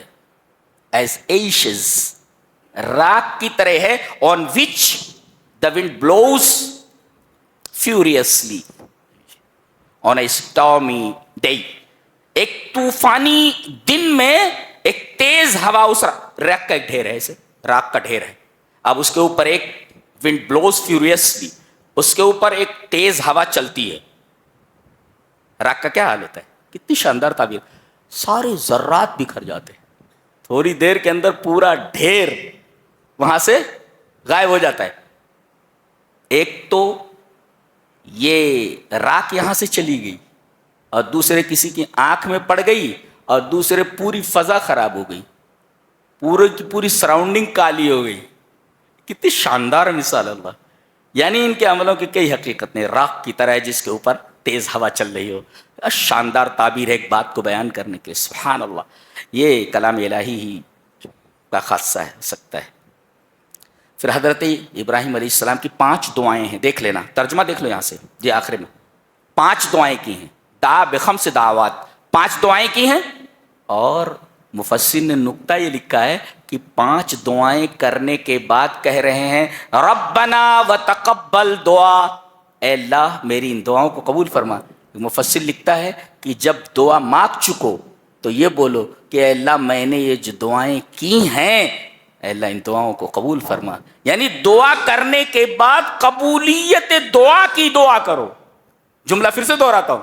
ایز ایشز، راکھ کی طرح ہے. on which the wind blows furiously on a stormy day. ایک طوفانی دن میں ایک تیز ہوا، اس راکھ کا ایک ڈھیر ہے، ایسے راکھ کا ڈھیر ہے. اب اس کے اوپر ایک wind blows furiously، اس کے اوپر ایک تیز ہوا چلتی ہے. راکھ کا کیا حال ہوتا ہے؟ کتنی شاندار تعبیر. سارے ذرات بکھر جاتے ہیں، تھوڑی دیر کے اندر پورا ڈھیر وہاں سے غائب ہو جاتا ہے. ایک تو یہ راکھ یہاں سے چلی گئی، اور دوسرے کسی کی آنکھ میں پڑ گئی، اور دوسرے پوری فضا خراب ہو گئی، پورے کی پوری سراؤنڈنگ کالی ہو گئی. کتنی شاندار مثال اللہ. یعنی ان کے عملوں کی کئی حقیقت نہیں، راکھ کی طرح ہے جس کے اوپر تیز ہوا چل رہی ہو. شاندار تعبیر ہے ایک بات کو بیان کرنے کے. سبحان اللہ. یہ کلام الہی ہی کا خاصہ ہے سکتا ہے. پھر حضرت ابراہیم علیہ السلام کی 5 دعائیں ہیں، دیکھ لینا، ترجمہ دیکھ لو یہاں سے جی. آخر میں 5 دعائیں کی ہیں، دعا بخمس دعوات، 5 دعائیں کی ہیں. اور مفسر نے نقطہ یہ لکھا ہے کہ 5 دعائیں کرنے کے بعد کہہ رہے ہیں ربنا وتقبل دعا، اے اللہ میری ان دعاؤں کو قبول فرما. مفسر لکھتا ہے کہ جب دعا مانگ چکو تو یہ بولو کہ اے اللہ میں نے یہ جو دعائیں کی ہیں، اے اللہ ان دعاؤں کو قبول فرما. یعنی دعا کرنے کے بعد قبولیت دعا کی دعا کرو. جملہ پھر سے دہراتا ہوں،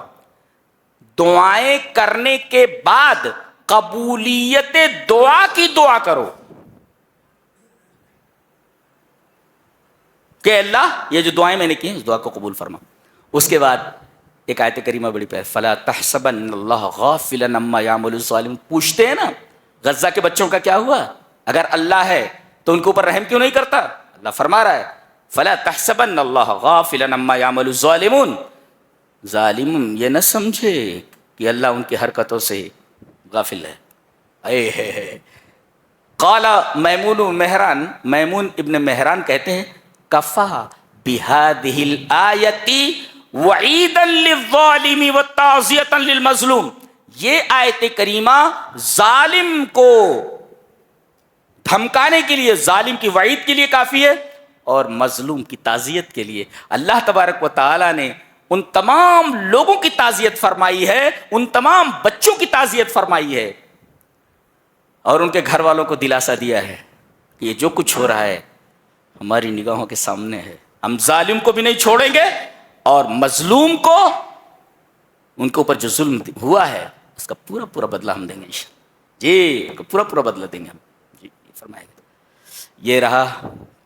دعائیں کرنے کے بعد قبولیت دعا کی دعا کرو کہ اللہ یہ جو دعائیں میں نے کی ہیں اس دعا کو قبول فرما. اس کے بعد ایک آیت کریمہ بڑی پیاری، فلا تحسبن اللہ غافلا عما یعمل الظالمون. پوچھتے ہیں نا غزہ کے بچوں کا کیا ہوا، اگر اللہ ہے تو ان کے اوپر رحم کیوں نہیں کرتا؟ اللہ فرما رہا ہے فلا تحسبن اللہ غافلا عما یعمل الظالمون. ظالم یہ نہ سمجھے کہ اللہ ان کی حرکتوں سے غافل ہے. اے ہے قال میمون ابن مہران کہتے ہیں کفا بہذہ الآیت وعیدا للظالم وتعزیۃ للمظلوم. یہ آیت کریمہ ظالم کو دھمکانے کے لیے، ظالم کی وعید کے لیے کافی ہے، اور مظلوم کی تعزیت کے لیے. اللہ تبارک و تعالی نے ان تمام لوگوں کی تعزیت فرمائی ہے، ان تمام بچوں کی تعزیت فرمائی ہے، اور ان کے گھر والوں کو دلاسا دیا ہے کہ یہ جو کچھ ہو رہا ہے ہماری نگاہوں کے سامنے ہے. ہم ظالم کو بھی نہیں چھوڑیں گے، اور مظلوم کو، ان کے اوپر جو ظلم ہوا ہے اس کا پورا پورا بدلہ ہم دیں گے انشاءاللہ. جی ان کو پورا پورا بدلہ دیں گے ہم. جی فرمائے گا. یہ رہا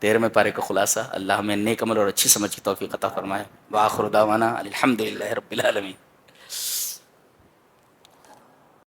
13ویں پارے کا خلاصہ. اللہ ہمیں نیک عمل اور اچھی سمجھ کی توفیق عطا فرمائے. وآخر دعوانا الحمدللہ رب العالمین.